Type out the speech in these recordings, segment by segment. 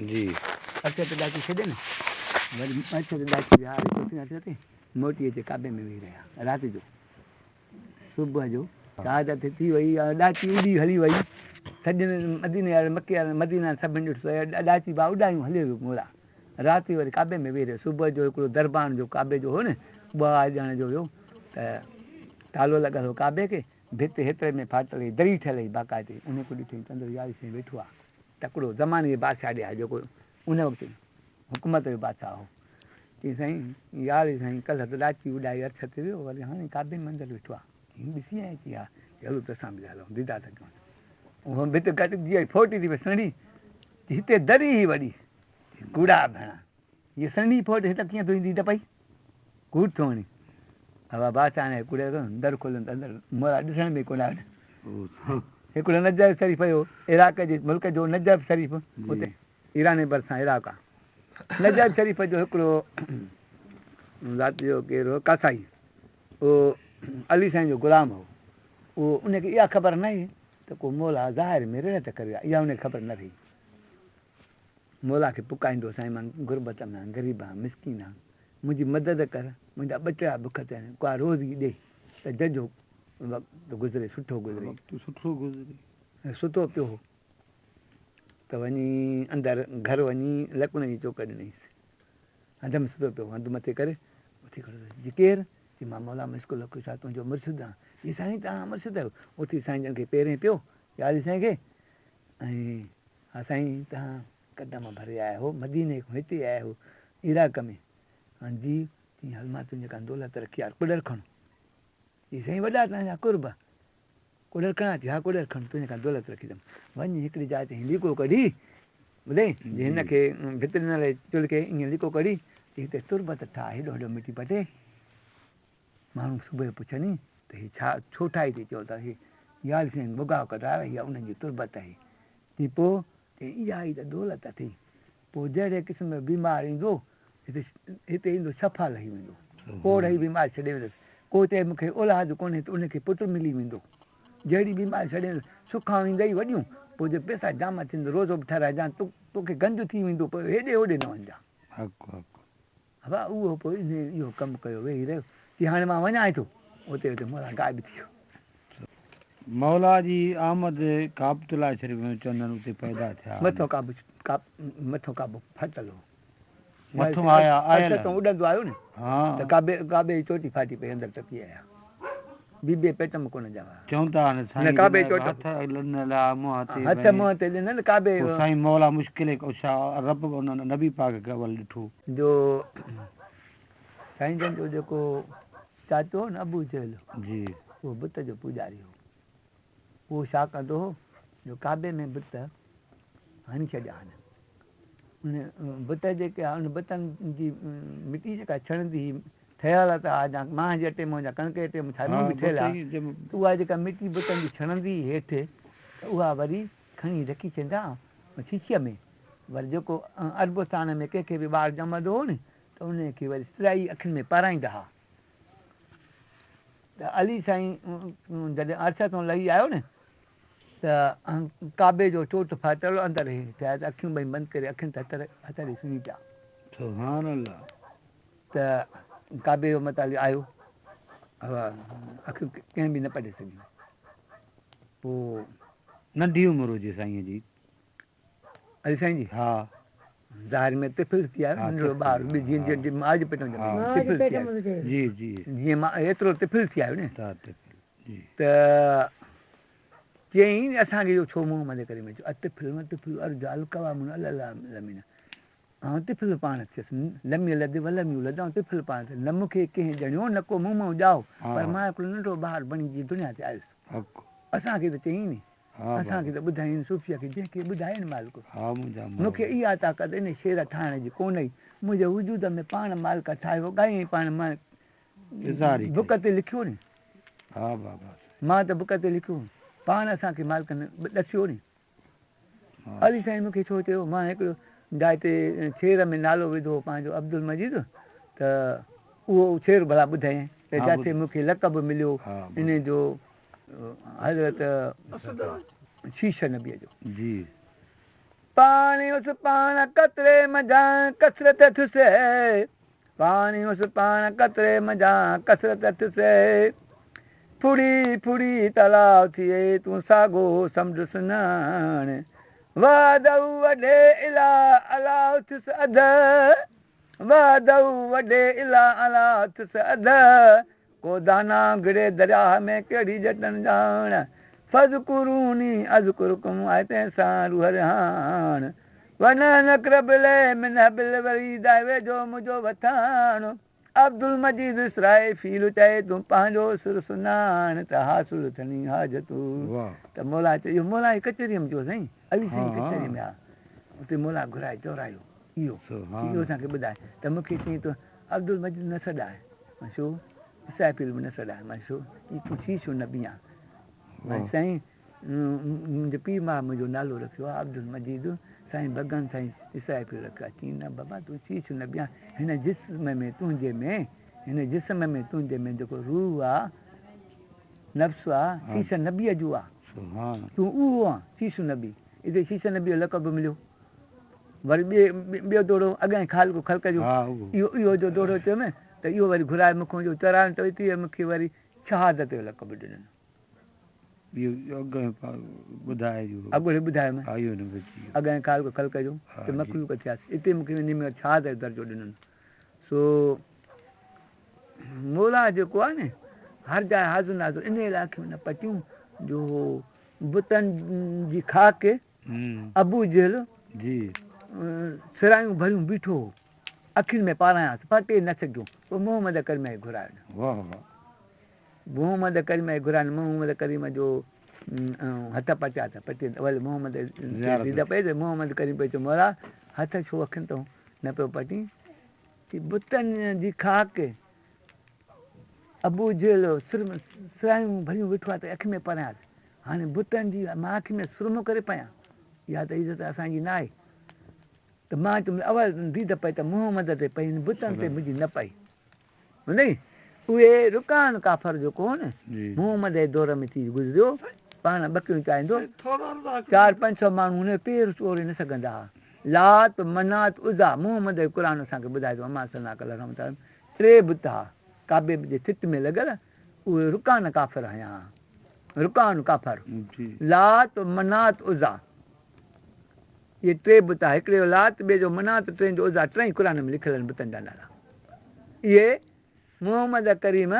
जी अरसद ॾाची छॾे न वरी अरसद ॾाची हारे मोटी अचे काबे में वेही रहिया राति जो सुबुह जो शहादत थी वई ॾाची उॾी हली वई सॼे मदीने वारे मके वारे मदीना सभिनि ॾिठो ॾाची बा उॾायूं हले वियो मोड़ा राति वरी काबे में वेही रहियो सुबुह जो हिकिड़ो दरबान जो काबे जो हो न ॿ ॼण जो हुयो त तालो लॻल हो काबे खे भित हेतिरे में फाटल हुई दरी ठहियल हुई बाक़ाइदे उन को ॾिठई चंदर यार साईं वेठो आहे तकिड़ो ज़माने जे बादशाह ॾिया जेको उन वक़्तु हुकूमत जो बादशाह हो चई साईं यार साईं कल्ह त ॾाची उॾाई अरछ ते वियो वरी हाणे काबे में अंदरि वेठो आहे हीअं ॾिसी आए चई हा हलो त असां बि हलूं दीदा था कयूं उहो भित कट जीअं फोटी थी सड़ी हिते दरी ई वॾी कूड़ा भेण हीअ सड़ी फोट हिते कीअं तुंहिंजी त पई कूड़ थो वञे हवा बादशाह ने कूड़े दर खोलियो त अंदरि मोरा ॾिसण में कोन आयो हिकिड़ो नजफ़ शरीफ़ हुयो इराक जे मुल्क जो नजफ़ शरीफ़ हुते ईरान जे भरिसां इराक आहे नजफ़ शरीफ़ जो हिकिड़ो राति जो केरु कासाई उहो अली साईं जो ग़ुलाम हो उहो उनखे इहा ख़बर न हुई त को मौला ज़ाहिर में रिणत करे इहा उनखे ख़बर न रही मौला खे पुकाईंदो साईं मां गुरबत में आहियां ग़रीब आहियां मिसकीन आहियां मुंहिंजी मदद कर मुंहिंजा ॿचिड़ा बुख ते आहिनि का रोज़ी ॾे त जजो वक़्तु गुज़रे सुठो गुज़रे सुठो पियो हो त वञी अंदरि घर वञी लकुण जी चोक ॾिनईसि हंधि में सुठो पियो हंधि मथे करे उथी खड़ो जी केरु चई मां मौला मुश्क लखो छा तुंहिंजो मुर्शिद आहियां ही साईं तव्हां मुर्शिद आहियो उथी साईं जन खे पेरें पियो यारी साईं खे ऐं हा साईं तव्हां कदम भरे आया हो मदीने खां हिते आया हो इराक में हां जी चई हल मां तुंहिंजे कान दौलत रखी आहे कुॾर खणो ही साईं वॾा तव्हांजा कुर्ब कुॾर खणा थी हा कुॾर खण तुंहिंजे कान दौलत रखी अथमि वञी हिकिड़ी जाइ ते लीको कढी ॿुधे हिनखे भित ॾिनल चुल्ह खे ईअं लीको कढी हिते तुरबत ठाह हेॾो हेॾो मिटी पटे माण्हू सुबुह जो पुछनि त हीअ छा छो ठाही थी चओ त हीअ यार साईं मुगाव कढायो इहा उन्हनि जी तुरबत आहे की पोइ चई इहा ई त दौलत थी पोइ जहिड़े क़िस्म जो बीमार ईंदो हिते ईंदो सफ़ा लही वेंदो कोड़ ई बीमारी छॾे वेंदुसि को चए मूंखे औलाद कोन्हे त उनखे पुटु मिली वेंदो जहिड़ी बीमारी छॾे सुखां ईंदई वॾियूं पोइ जे पैसा जाम थींदो रोज़ो बि ठाराए जा तोखे गंद थी वेंदो पोइ हेॾे होॾे न वञिजांइ हा उहो पोइ इहो कमु कयो वेही रहियो की हाणे मां वञां थो उते उते मोला गाइब थी वियो मौला जी आमद काबतुल्ला शरीफ़ में चवंदा उते पैदा थिया मथो काबो फाटल हो मथो आया उॾंदो आयो न त काबे जी चोटी फाटी पई अंदरि टपी आया बीबीअ पेट में कोन ॼावा चवनि था काबे हथ मुंहं ते ॾिनल काबे साईं मौला मुश्किल रब नबी पाक कवल ॾिठो जो साईं जन जो जेको चाचो हो न अबू जहल जी उहो बुत जो पुॼारी हो उहो छा कंदो हो जो काबे में बुत हणी छॾिया आहिनि उन बुत जेके आहे उन बुतनि जी मिटी जेका छणंदी हुई ठहियल त आहे मां जे अटे मां कणिक जे अटे मां बि ठहियल आहे उहा जेका मिटी बुतनि जी छणंदी हेठि त उहा वरी खणी रखी छॾींदा शीशीअ में वरी जेको अरबस्तान में कंहिंखे बि ॿारु ॼमंदो हो न त उनखे वरी सिलाई अखियुनि में पाराईंदा हुआ त अली साईं जॾहिं अर्श तां लही आयो न त काबे जो चोट फाटल अंदरि थिया त अखियूं ॿई बंदि करे अखियुनि ते हथ ॾेई सुम्ही पिया त काबे जो मतालियो आयो हा अखियूं कंहिं बि न पढ़े सघियूं पोइ नंढी उमिरि हुजे साईं जी अली साईं जी हा ज़ाहिर में तिफिल थी आयो नंढिड़ो ॿार जीअं मां जे पेट में जीअं मां एतिरो तिफिल थी आयो न त चयईं असांखे इहो छो मुंहुं मथे करे में चयो तिफिल अर्जा अलकवा मुन अलामीन ऐं तिफिल पाण थियसि लमी लद वलमियूं लदाऊं तिफिल पाण थियसि न मूंखे कंहिं ॼणियो न को मुंहुं मां ॼाओ पर मां हिकिड़ो नंढो ॿारु बणिजी दुनिया ते आयुसि असांखे त चयईं नी असांखे त ॿुधाईं सूफ़ीअ खे जंहिंखे ॿुधाए न मालिक मूंखे इहा ताक़त इन शेर ठाहिण जी कोन हुई मुंहिंजे वजूद में पाण मालिक ठाहियो ॻाईं पाण मां बुक ते लिखियो नी मां त बुक ते लिखियो पाण असांखे मालिक ने ॾसियो नी अली साईं मूंखे छो चयो मां हिकिड़ो जाते शेर में नालो विधो पंहिंजो अब्दुल मजीद त उहो शेर भला ॿुधायईं त जिते मूंखे लक़ब मिलियो इन जो हज़रत शीश नबीअ जो पाणी उस पाण कतरे मजा कसरत थुसे पाणी उस पाण कतरे मजा कसरत थुसे फुड़ी फुड़ी तलाव थिए तूं साॻो समुझ सुञाण वादऊ वॾे इला अला उथुस अध वादऊ वॾे इला अला उथुस अध को दाना गिरे दरिया में कहिड़ी जटन ॼाण फज़कुरूनी अज़कुरुकुम आहे तंहिंसां रूह रिहाण वन नकरबले मिन बिल वरी दाए वेझो मुंहिंजो वथाण अब्दुल मजीद इसराए फील चए तूं पंहिंजो सुर सुञाण त हासिल थनी हाजतूं त मोला चयो इहो मोला जी कचहरीअ में जो साईं अली साईं कचहरीअ में आहे उते मोला घुराए चौरायो इहो असांखे ॿुधाए त मूंखे चई तूं अब्दुल मजीद न सॾाए मां छो इसराए फील में न सॾाए मां छो तूं शीशो न बि आहे मां साईं मुंहिंजे पीउ मां मुंहिंजो नालो रखियो आहे अब्दुल मजीद साईं भॻवान साईं इसराए फील रखियो आहे चई न बाबा तूं शीशो न बि आहे हिन जिस्म में तुंहिंजे में हिन जिस्म में तुंहिंजे में जेको रूह आहे नफ़्स आहे शीश नबीअ जो आहे तूं उहो आहे शीश नबी हिते शीश नबीअ जो लक़ब मिलियो वरी ॿियो दौड़ो अॻां खाल को ख़ल्क़ जो इहो जो दौड़ो चयो न त इहो वरी घुराए मूंखां जो चराइण त थी मूंखे वरी शहादत जो लक़ब ॾिननि अॻोड़े ॿुधायो अॻां खाल को ख़ल्क़ जो त मखलूक थियासीं हिते मूंखे हिन में शहादत जो दर्जो ॾिननि सो मोला जेको आहे न हर जाइ हाज़ुर नाज़ुर इन इलाइक़े में न पटियूं जो बुतनि जी खाक अबू जहल सिरायूं भरियूं बीठो अखियुनि में पारायां पटे न सघियो पोइ मोहम्मद करीम खे घुरायो मोहम्मद करीम खे घुराइनि मोहम्मद करीम जो हथ पटिया त पटे वरी मोहम्मद पए त मोहम्मद करीम पियो चयो मोला हथ छो अखियुनि तां न पियो पटी की बुतनि जी खाक अबू जहल सिरायूं भरियूं बीठो आहे त अखि में पारायां हाणे बुतनि जी मां अखि में सुरमो करे पयां इहा त इज़त असांजी न आहे त मां चयुमि अवल दीद पई त मोहम्मद ते पई बुतनि ते मुंहिंजी न पई हूंदई उहे रुकान काफ़र जेको हो न मोहम्मद जे दौर में थी गुज़रियो पाण ॿकरियूं चाहींदो 400-500 माण्हू हुन पेर चोरे न सघंदा हुआ लात मनात उज़ा मोहम्मद जो क़ुर असांखे ॿुधाए थो अमा सना कल रहमत 3 बुत हुआ काबे जे थित में लॻल उहे रुकान काफ़र हुया रुकान काफ़र लात मनात उज़ा इहे 3 बुत हिकिड़े जो लात ॿिए जो मनात टे जो उज़ा 3 क़ुर में लिखियल आहिनि बुतनि जा नाला इहे मोहम्मद करीम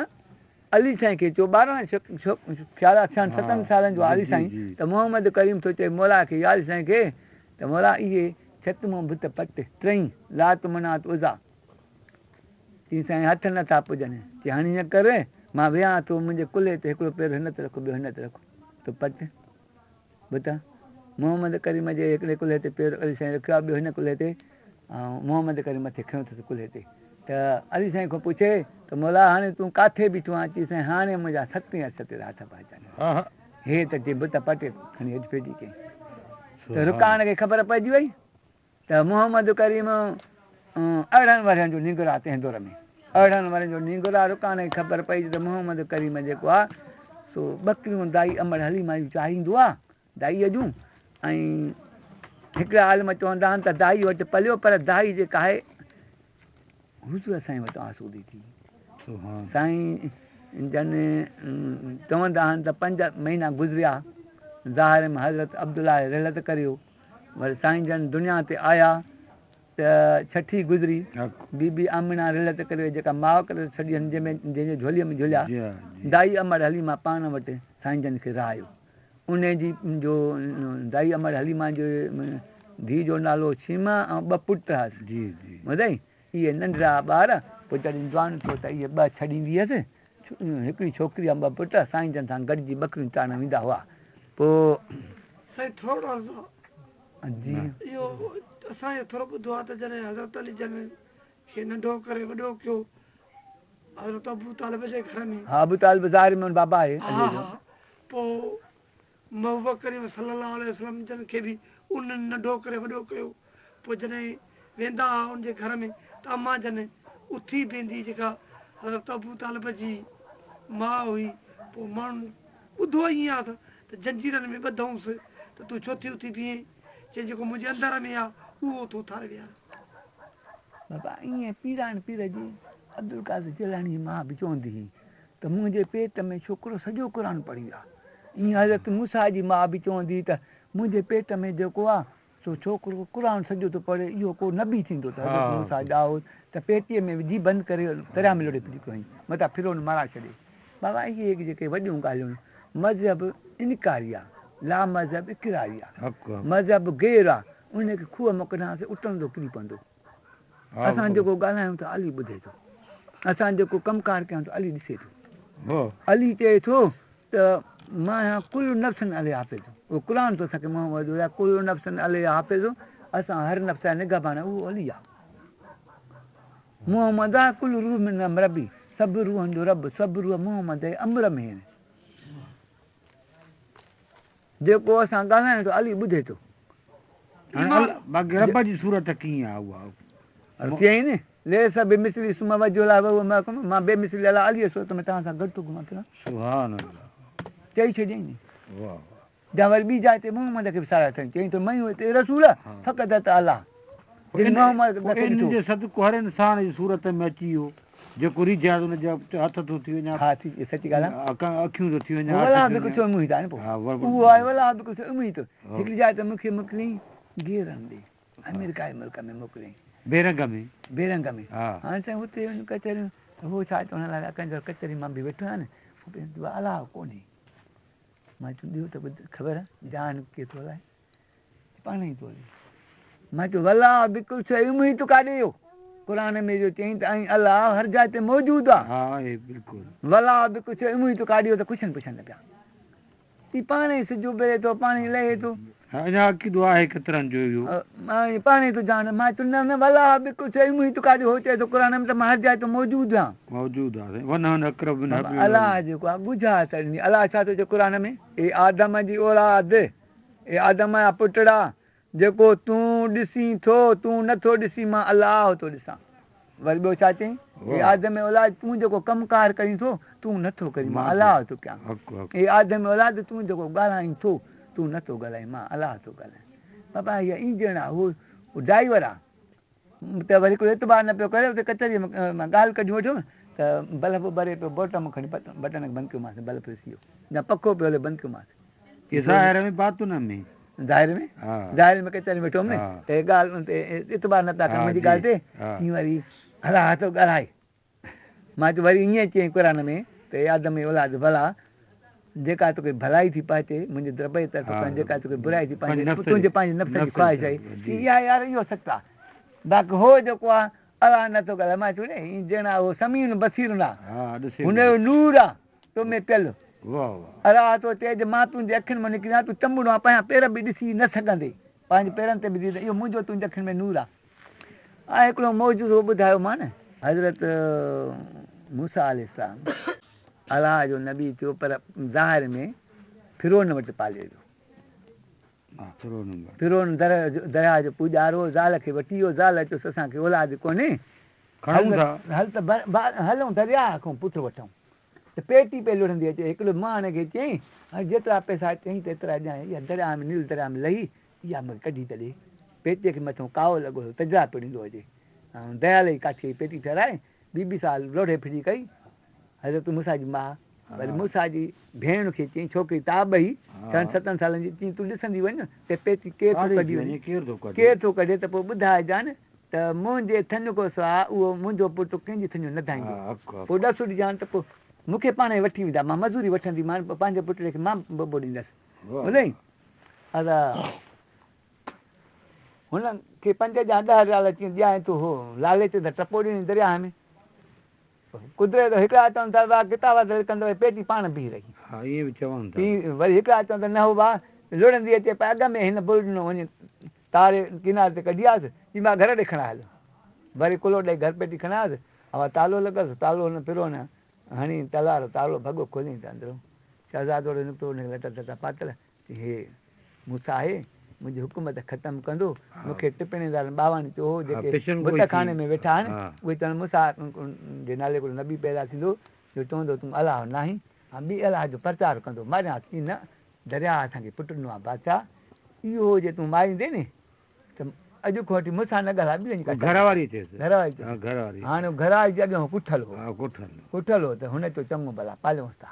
अली साईं खे चयो 17 सालनि जो अली साईं त मोहम्मद करीम थो चए मौला खे अली साईं खे त मौला इहे 6 बुत पट 3 लात मनात उज़ा चई साईं हथ नथा पुॼनि चई हाणे हीअं कर मां विहां थो मुंहिंजे कुल्हे ते हिकिड़ो पेर हिन ते रखो ॿियो हिन ते रखो त पट बुत मोहम्मद करीम जे हिकिड़े कुल्हे ते पेर अली साईं रखियो आहे ॿियो हिन कुल्हे ते ऐं मोहम्मद करीम मथे खयों अथसि कुल्हे ते त अली साईं खां पुछे त मौला हाणे तूं किथे बीठो आहे चई साईं हाणे मुंहिंजा 70 हथ पहुचनि हे त चई बुत पटे खणी हेठि फेटी कयईं त रुकान खे ख़बर पइजी वई त मोहम्मद करीम 18 वरहनि जो निंगर आहे तंहिं दौर में 18 वरहनि जो निंगर आहे रुकान खे ख़बर पई त मोहम्मद करीम जेको आहे सो ॿकरियूं दाई अमर हलीमायूं चाहींदो आहे दाईअ जूं ऐं हिकिड़ा आलिम चवंदा आहिनि त दाई वटि पलियो पर दाई जेका आहे हुज़ूर साईं वटि आसूदी थी साईं जन चवंदा आहिनि त 5 महीना गुज़रिया ज़ाहिर में हज़रत अब्दुल्ला रहलत करियो वरी साईं जन दुनिया ते आया त छठी गुज़री बीबी आमिना रहलत करियो जेका माउ करे छॾी जंहिंजे झोलीअ में झुलिया दाई अमर हलीमा पाण वटि साईं जन खे रहायो उन जी जो दाई अमर हलीमा जो धीउ जो नालो सीमा ऐं 2 पुट हुअसि ॿुधई इहे नंढड़ा ॿार पोइ जॾहिं जवान थियो त इहे 2 छॾींदी हुअसि हिकिड़ी छोकिरी ऐं 2 पुट साईं जन सां गॾिजी ॿकरियूं चारण वेंदा हुआ पोइ थोरो जी इहो असांजो थोरो ॿुधो आहे त जॾहिं हज़रत अली जन खे नंढो करे वॾो कयो हज़रत अबू तालिब जे घर में हा अबू तालिब ज़ाहिर में बाबा आहे पोइ महबूब करीम सल्लल्लाहु अलैहि वसल्लम जन खे बि उन नंढो करे वॾो कयो पोइ जॾहिं वेंदा हुआ उनजे घर में त अम्मा जन उथी वेंदी जेका हज़रत अबू तालिब जी माउ हुई पोइ माण्हू ॿुधो ईअं आहे त जंजीरनि में ॿधऊंसि त तूं छो थी उथी बीहे चई जेको मुंहिंजे अंदर में आहे उहो तूं ठाहे विया बाबा ईअं पीराण पीर जी अब्दुल कादिर जिलानी जी मां बि चवंदी हुई त मुंहिंजे पेट में छोकिरो सॼो क़ुर पढ़ी वियो आहे। ईअं हज़रत मूसा जी मां बि चवंदी हुई त मुंहिंजे पेट में जेको आहे सो छोकिरो क़ुर सॼो थो पढ़े, इहो को न बि थींदो त हज़रत मूसा ॾाओ त पेटीअ में विझी बंदि करे दरिया में लोड़े फिरी कयईं, मथां फिरोन मारा छॾे। बाबा इहे जेके वॾियूं ॻाल्हियूं मज़हब इनकारी आहे, ला मज़हब इकरारी आहे, मज़हब गैर आहे, उनखे खूह मोकिलियासीं उटंदो किरी पवंदो। असां जेको ॻाल्हायूं था अली ॿुधे थो, असां जेको कमकार कयूं था अली ॾिसे थो। अली चए थो त मां आहियां कुल नफ़्सन अले हाफ़िज़, उहो क़ुर थो असांखे मोहम्मद कुल नफ़्सन अले हाफ़िज़, असां हर नफ़्स जा निगहबान, उहो अली आहे। मोहम्मद आहे कुल रूह मिन रबी, सभु रूहनि जो रब, सभु रूह मोहम्मद जे अमर में आहिनि। जेको असां ॻाल्हायूं था अली ॿुधे थो। रब जी सूरत कीअं आहे उहा चयईं न ले सभु मिसली सुम वजोला मां बेमिसली अला अलीअ सूरत में तव्हां सां गॾु थो घुमां फिरां, सुभान अल्लाह, चई छॾियईं न। वाह या वरी ॿी जाइ ते मोहम्मद खे बि सारा अथनि, चई त मयूं हिते रसूल फ़क़त त अलाह इनजे सदको हर इंसान जी सूरत में अची वियो जेको रिझा हुनजा हथ थो थी वञे, हा थी सची ॻाल्हि आहे, अखियूं थो थी वञे, वला बि कुझु उमीद आहे न पोइ उहो आहे वला बि कुझु उमीद। हिकिड़ी जाइ ते मूंखे मोकिलियईं गेरनि ॾे अमेरिका जे मुल्क में मोकिलियईं, बेरंग में, बेरंग में। हाणे साईं हुते वञी कचहरियूं उहो छा चवण लॻा कंहिंजो कचहरी मां बि वेठो आहियां न, अलाह कोन्हे। मां चयो ॿियो त ॿुध ख़बर जान केर थो हलाए, पाण ई थो हले। मां चयो वला बि कुझु उमीद काॾे वियो, क़ुर में जो चई त ऐं अलाह हर जाइ ते मौजूदु आहे, वला बि कुझु उमीद काॾे वियो त कुझु पुछनि पिया, ही पाण ई सिजु उभरे थो, पाण ई लहे थो, पाण ई थो ॼाण। मां चयो न वला बि कुझु उमीद काॾे हो चए थो क़ुर में त मां हर जाइ ते मौजूदु आहियां। अलाह जेको आहे बुझात ॾिनी, अलाह छा थो चए क़ुर में, ए आदम जी औलाद, ए आदम जा पुटड़ा, जेको तूं ॾिसीं थो तूं नथो ॾिसीं मां अलाह थो ॾिसां। वरी ॿियो छा चई, ए आदम औलाद तूं जेको कमकार करीं थो तूं नथो करीं मां अलाह थो कयां। ए आदम औलाद तूं जेको ॻाल्हाईं थो तूं नथो ॻाल्हाईं मां अलाह थो ॻाल्हायां। बाबा इहा इंजण आहे, उहो ड्राइवर आहे त वरी कोई एतबार न पियो करे, उते कचहरीअ में ॻाल्हि कढी वठो त बल्ब ॿरे पियो, बॉटम खणी बटन खे बंदि कयोमांसि, बल्ब फिसी वियो, या पखो पियो हले बंदि कयोमांसि। ज़ाहिर में कचहरी में वेठो हुअमि न त ॻाल्हि ते एतबार न पिया कनि मुंहिंजी ॻाल्हि ते, ईअं वरी अलाह थो ॻाल्हाए। मां चयो वरी ईअं चयईं क़ुर में त ए आदम जी औलाद भला जेका तोखे भलाई थी पहुचे मुंहिंजे रब जी तरफ़ां, जेका तोखे बुराई थी पहुचे तुंहिंजे पंहिंजे नफ़्स जी ख़्वाहिश आहे, इहा यार इहो सच आहे। बाक़ी हो जेको आहे अलाह नथो ॻाल्हाए, मां चयो न ॼणा उहो समीन बसीर न आहे, हुनजो नूर आहे तो में पियल। अलाह थो चए जे मां तुंहिंजे अखियुनि में निकिरी आहियां, तूं चंबुड़ो आहे, पंहिंजा पेर बि ॾिसी न सघंदे, पंहिंजे पेरनि ते बि ॾिसी, इहो मुंहिंजो तुंहिंजे अखियुनि में नूर आहे। ऐं हिकिड़ो मौजूदो ॿुधायो मां न, हज़रत मूसा अलैहिस्सलाम अलाह जो नबी थियो, पर ज़ाहिर में फिरोन वटि पालियो वियो। फिरोन दरिया जो पुॼारो, ज़ाल खे वठी वियो, ज़ाल चयोसि असांखे औलाद कोन्हे, हल त हलूं दरिया खां पुटु वठूं, त पेटी पे लुड़ंदी अचे। हिकिड़ो माण्हू खे चयईं हाणे जेतिरा पैसा चयईं त एतिरा ॾियां, इहा दरिया में नील दरिया में लही इहा मूंखे कढी त ॾे। पेटीअ खे मथां काओ लॻो हुयो, तजरा पियो ॾींदो हुजे, ऐं दयाल जी काठीअ जी पेटी ठहिराए ॿी साल लोढ़े फिरी कई। हज़रत मूसा जी माउ वरी मूसा जी भेण खे चयईं छोकिरी ताबई 6-7 सालनि जी, चयईं तूं ॾिसंदी वञ त पेटी केरु थो कढी वञे, केरु थो कढे, त पोइ ॿुधाइजांइ त मुंहिंजे थञ खां सवाइ उहो मुंहिंजो पुटु कंहिंजी थञो न धाईंदो, पोइ ॾस ॾिजांइ त पोइ मूंखे पाण ई वठी वेंदा, मां मज़ूरी वठंदी, मां पंहिंजे पुट खे मां बबो ॾींदसि। ॿुधई हुनखे 5 या 10 रियाल ॾियां तूं हो लालच त टपो ॾिनी दरिया में, कुदरत हिकिड़ा चवनि था वाह किताब लिखंदो पेटी पाण बीह रही, वरी हिकिड़ा चवनि था न हो वाह लुड़ंदी अचे पर अॻ में हिन बुल ॾिनो वञे तारे किनारे ते कढी आयसि, की मां घर ॾे खणा हल, वरी कुलो ॾेई घर पेटी खणायसि, तालो लॻसि, तालो हुन फिरो न हणी तलवार तालो भॻो खोलियईं त अंदरो शहज़ादो निकितो, हुनखे लटा टटा पातल, हे मूसा आहे मुंहिंजी हुकूमत ख़तमु कंदो, मूंखे टिपणीदार 52 चयो हो जेके बुत खाने में वेठा आहिनि, उहे चवनि मूसा जे नाले हिकिड़ो नबी पैदा थींदो जो चवंदो तूं अलाह न आहीं, ॿी अलाह जो प्रचार कंदो, मारियांसि की न दरिया असांखे पुटु ॾिनो आहे बादशाह, इहो जे तूं मारींदे नी त अॼु खां वठी मूंसां न ॻाल्हाए ॿियनि घर वारी थिएसि घर वारी घर वारी हाणे घर वारी जे अॻियां कुठल हो कुठल हो त हुन चयो चङो भला पालियूंसि था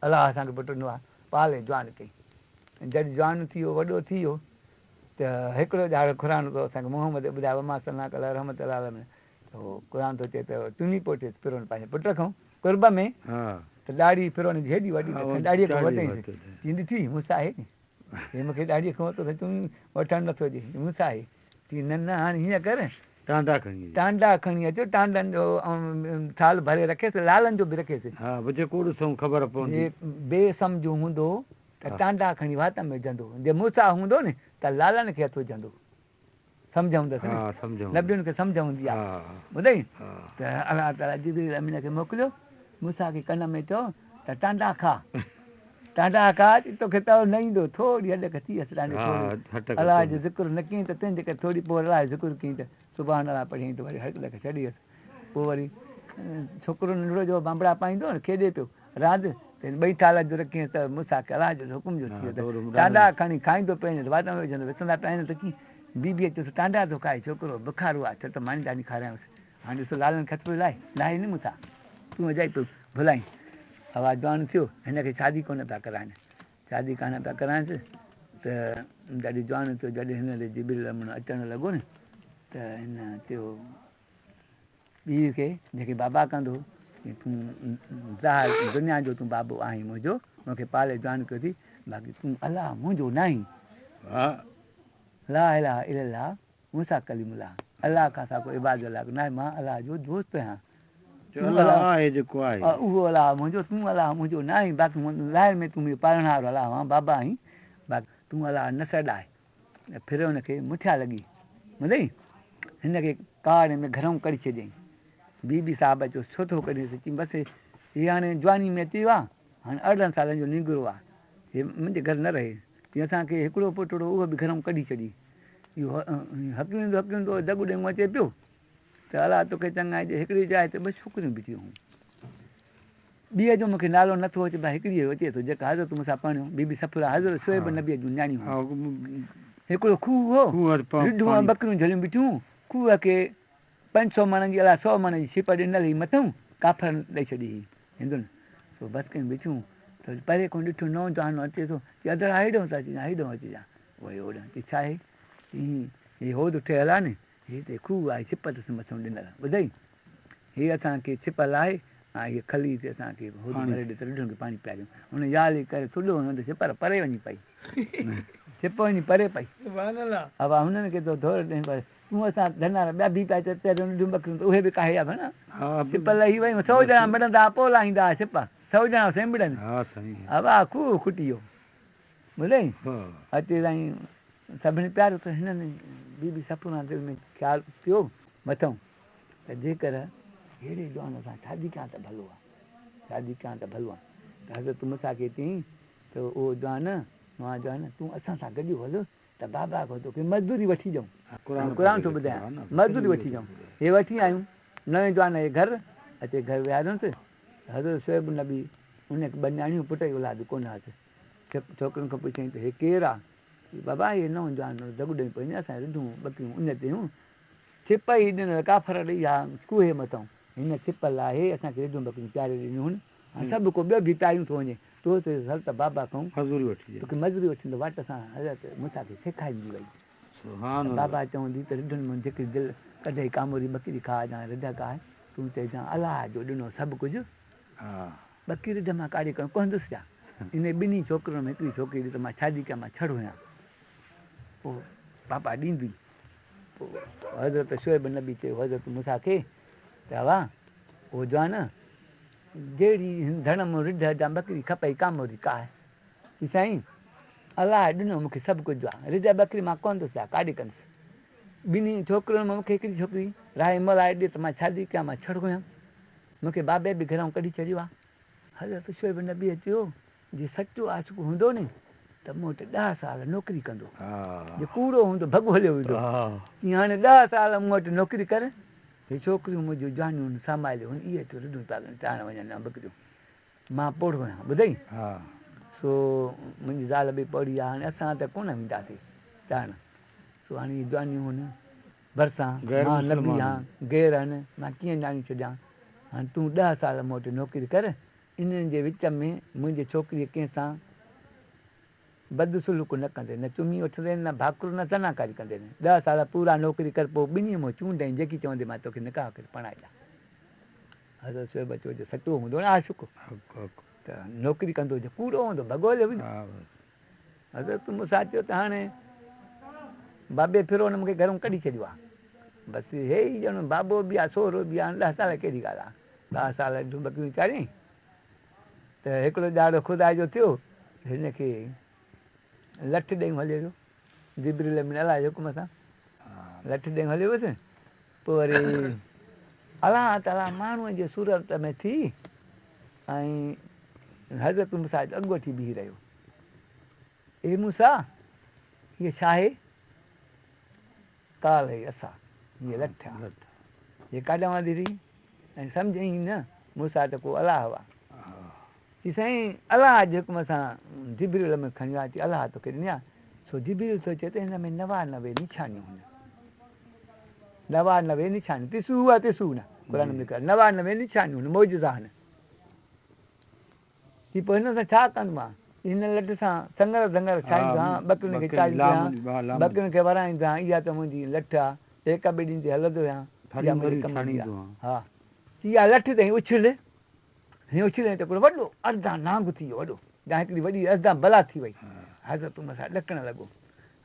अलाह असांखे पुटंदो आहे पाले जवान कई जॾहिं जवान थी वियो वॾो थी वियो त हिकिड़ो ॼाण क़ुर थो असांखे मोहम्मद ॿुधायो मां सलाह कला रहमत अलाह में त क़ुर थो चए त तुनी पोटे फिरोन पंहिंजे पुट खां कुर्ब में त ॾाढ़ी फिरोन जी हेॾी वॾी ॾाढ़ीअ खां वधाईंसि चई ॾिठी मूंसां आहे नी हे मूंखे ॾाढ़ीअ खां वरितो त तूं वठणु नथो ॾे मूंसां आहे चई न न हाणे हीअं कर टांडा खणी अचो टांडनि जो थाल भरे रखेसि लालनि जो बि रखेसि ख़बर पवंदी बेसमझो हूंदो त टांडा खणी वात में विझंदो जे मूंसां हूंदो नी त लालनि खे हथु विझंदो सम्झ हूंदसि नबियुनि खे सम्झ हूंदी आहे ॿुधई त अलाह ताला जिब्रील अमीन खे मोकिलियो मूंसां खे कन में चयो त टांडा खा तोखे तव न ईंदो थोरी हॾ थी वियसि अलाह जो ज़िक्र न कयईं त तंहिंजे करे थोरी पोइ अलाह जो ज़िक्र कयईं त सुभाणे अलाह पढ़ियईं त वरी हॾ छॾी वियसि पोइ वरी छोकिरो नंढड़ो जो बांबड़ा पाईंदो न खेॾे पियो रांदि त ॿई थाल जो रखियईं त मूंसां अलाह जो हुकुम जो थी वियो त टांडा खणी खाईंदो पंहिंजो वात में विझंदो विसंदा पिया त कीअं बीबीअ चयोसि टांडा थो खाए छोकिरो बुखारो आहे छो त मानी दानी खारायांसि हाणे ॾिसो लालनि खे हथु लाहे नी मूंसां तूं अजाई पियो भुलाई आवाज़ जवान थियो हिनखे शादी कोन पिया कराइनि शादी कान पिया कराइनि त जॾहिं जवान थियो जॾहिं हिन जिब्रील अचणु लॻो न त हिन चयो ॿी खे जेके बाबा कंदो तूं दुनिया जो तूं बाबो आहीं मुंहिंजो मूंखे पाले जवान कयो अथई बाक़ी तूं अलाह मुंहिंजो न आहीं ला इलाहा इल्लल्लाह मूंसा कलीमुल्लाह अलाह खां सां इबाद अलाह न आहे मां अलाह जो दोस्त आहियां उहो अलाह मुंहिंजो तूं अलाह मुंहिंजो न आहीं बाक़ी लाहिर में तूं मुंहिंजो पालणारो अलाह मां बाबा आहीं बाक़ी तूं अलाह न सॾाए फिर हुनखे मुठिया लॻी ॿुधई हिनखे काड़ में घरऊं कढी छॾियईं बीबी साहिब जो छो थो कढीसि चई बसि हीअ हाणे जवानी में अची वियो आहे हाणे 18 सालनि जो निंगरो आहे हीअ मुंहिंजे घर न रहे तीअं असांखे हिकिड़ो पुटड़ो उहो बि घरऊं कढी छॾी इहो हकिलींदो दॻु ॾेऊं अचे पियो त अलाह तोखे चङा जे हिकिड़ी जाइ ते 2 छोकिरियूं बि थियूं ॿीअ जो मूंखे नालो नथो अचे भाई हिकिड़ी अचे थो जेका हज़रत मूंसां पढ़ियो बीबी सफरा हज़रत शोएब नबीअ जूं न्याणियूं हिकिड़ो खूह हो रिढूं बकरियूं झलियूं बीठियूं खूह खे 500 मण जी अलाए 100 मण जी छिप ॾिनल हुई मथां काफर ॾेई छॾी हुई हिंदुनि सो बसकियूं बीठियूं त परे खां ॾिठो नौजवान अचे थो चई अदर हेॾो था अची हेॾो अची जा वरी होॾां चई छा आहे हीअ होद ठहियल आहे न हीअ त खूह आहे छिप अथसि मथां ॾिनल ॿुधई हीअ असांखे छिप लाहे ऐं हीअ खली ते असांखे होद भरे ॾे त रिढुनि खे पाणी पियारियूं हुन याली करे थुॾो हुन छिप परे वञी पई छिप वञी परे पई अब हुननि खे थोरो ॾेई पर तूं असां धना ॿिया बि पिया चरियूं बकरियूं त उहे बि काहे आहे भेण छिप लही वई 100 ॼणा मिड़ंदा पोइ लाहींदा छिप 100 ॼणा सेंबड़नि अब खूह खुटी वियो ॿुधई अची साईं सभिनी प्यारो त हिननि बीबी सपना दिलि में ख़्यालु पियो मथां त जेकर अहिड़े जवान सां शादी कयां त भलो आहे शादी कयां त भलो आहे त हज़रत मूंसां खे चयईं त उहो जवान तूं असां सां गॾु हल त बाबा खां तोखे मज़दूरी वठी ॾियूं क़ुर थो ॿुधायां मज़दूरी वठी ॾियूं हे वठी आयूं नवे जवान जे घर अचे घर विहारियोसि हज़रत शोएब नबी उन 2 न्याणियूं पुट जी औलाद कोन हुआसीं छोकिरियुनि खां पुछियईं त हे केरु आहे बाबा इहे नओं जवान दॻु ॾेई पई असां रिढूं बकरियूं उन ते छिप ई ॾिनल काफ़र ॾेई आहे कूहे मथां हिन छिप लाहे असांखे रिढूं बकरियूं प्यारे ॾिनियूं आहिनि ऐं सभु को ॿियो बि प्यारियूं थो वञे तो हल त बाबा खां मज़दूरी वठंदो वाट सां हज़रत मूंसां खे सेखारींदी वई बाबा चवंदी त रिढुनि में जेकी दिलि कढे कामोरी बकरी खा या रिढ खाए तूं चइजांइ अलाह जो ॾिनो सभु कुझु बकरी रिढ मां काढ़ी करणु पवंदुसि छा इन 2 छोकिरियुनि में हिकिड़ी छोकिरी ॾिठी त मां शादी कयां मां छड़ हुयां पोइ पापा ॾींदी पोइ हज़रत शोएब नबी चयो हज़रत मूंसां खे त वाह उहो जवान जहिड़ी धण में रिढ या बकरी खपई कामोरी काहे साईं अलाह ॾिनो मूंखे सभु कुझु आहे रिढ बकरी मां कोन्हसि छा काॾे कंदुसि 2 छोकिरियुनि में मूंखे हिकिड़ी छोकिरी राहे मलाए ॾे त मां शादी कयां मां छड़ हुयमि मूंखे बाबे बि घरां कढी छॾियो आहे हज़रत शोएब नबीअ चयो जे सचो आशिक़ हूंदो नी त मूं वटि 10 साल नौकिरी कंदो जे कूड़ो हूंदो भॻो हलियो वेंदो कीअं हाणे 10 साल मूं वटि नौकिरी करे हे छोकिरियूं मुंहिंजियूं जवानियूं संभालियो इहे त रिढूं पिया चाढ़ण वञनि बकरियूं मां पोड़ आहियां ॿुधई सो मुंहिंजी ज़ाल बि पढ़ी आहे हाणे असां त कोन वेंदासीं ॼाण सो हाणे दुआनियूं आहिनि भरिसां गैर मां नबी मुस्लमान आहियां गैर आहिनि मां कीअं ॼाणी छॾियां हाणे तूं 10 साल मूं वटि नौकिरी कर इन्हनि जे विच में मुंहिंजी छोकिरीअ कंहिंसां बदसलूक न कंदे न चुमी वठंदे न भाकुर न सनाकारी कंदे 10 साल पूरा नौकिरी कर पोइ ॿिन्ही मूं चूंडई जेकी चवंदे मां तोखे निकाह करे पढ़ाए ॾियां हज़रत शोएब चओ जो सचो हूंदो न आशिक़ु त नौकिरी कंदो जो पूरो हूंदो भॻोले बि हज़रत मूंसां चयो त हाणे बाबे फिरोन मूंखे घरों कढी छॾियो आहे बसि हे ई ॼणो बाबो बि आहे सोहरो बि आहे 10 साल कहिड़ी ॻाल्हि आहे 10 साल ढुबकियूं चाढ़ियईं त हिकिड़ो ॼाड़ो ख़ुदा जो थियो हिनखे लठ ॾेई हले वियो जिब्रील में अलाह जे हुकुम सां लठ ॾेई हलियो वियुसि पोइ वरी अलाह ताला माण्हूअ जे सूरत में थी ऐं हज़रत मूंसा अॻोठी बीही रहियो हे मूंसा हीअ छा आहे काल ई असां हीअ लठ आहे हीअ काॾां वांदी रही ऐं सम्झई न मूंसा त को अलाह हुआ की साईं अलाह जे हुकुम सां जिब्रील में खणी विया अची अलाह तोखे ॾिनी आहे सो जिब्रील थो चए त हिन में 99 निशानियूं आहिनि 99 निशानियूं तिसू हुआ तिसू न क़ुर में लिखियो आहे 99 निशानियूं आहिनि मौजज़ा आहिनि की पोइ हिन सां छा कंदो मां हिन लठ सां संगर ठाहींदो आहियां ॿकरियुनि खे चाढ़ींदो आहियां ॿकरियुनि खे वराईंदो आहियां इहा त मुंहिंजी लठ आहे हिक ॿिए ॾींहं ते हलंदो आहियां हा इहा लठ अथई उछल हीअं उछले त हिकिड़ो वॾो अर्धा नांग थी वियो वॾो या हिकिड़ी वॾी अर्धा भला थी वई हज़रत मूंसां ॾकणु लॻो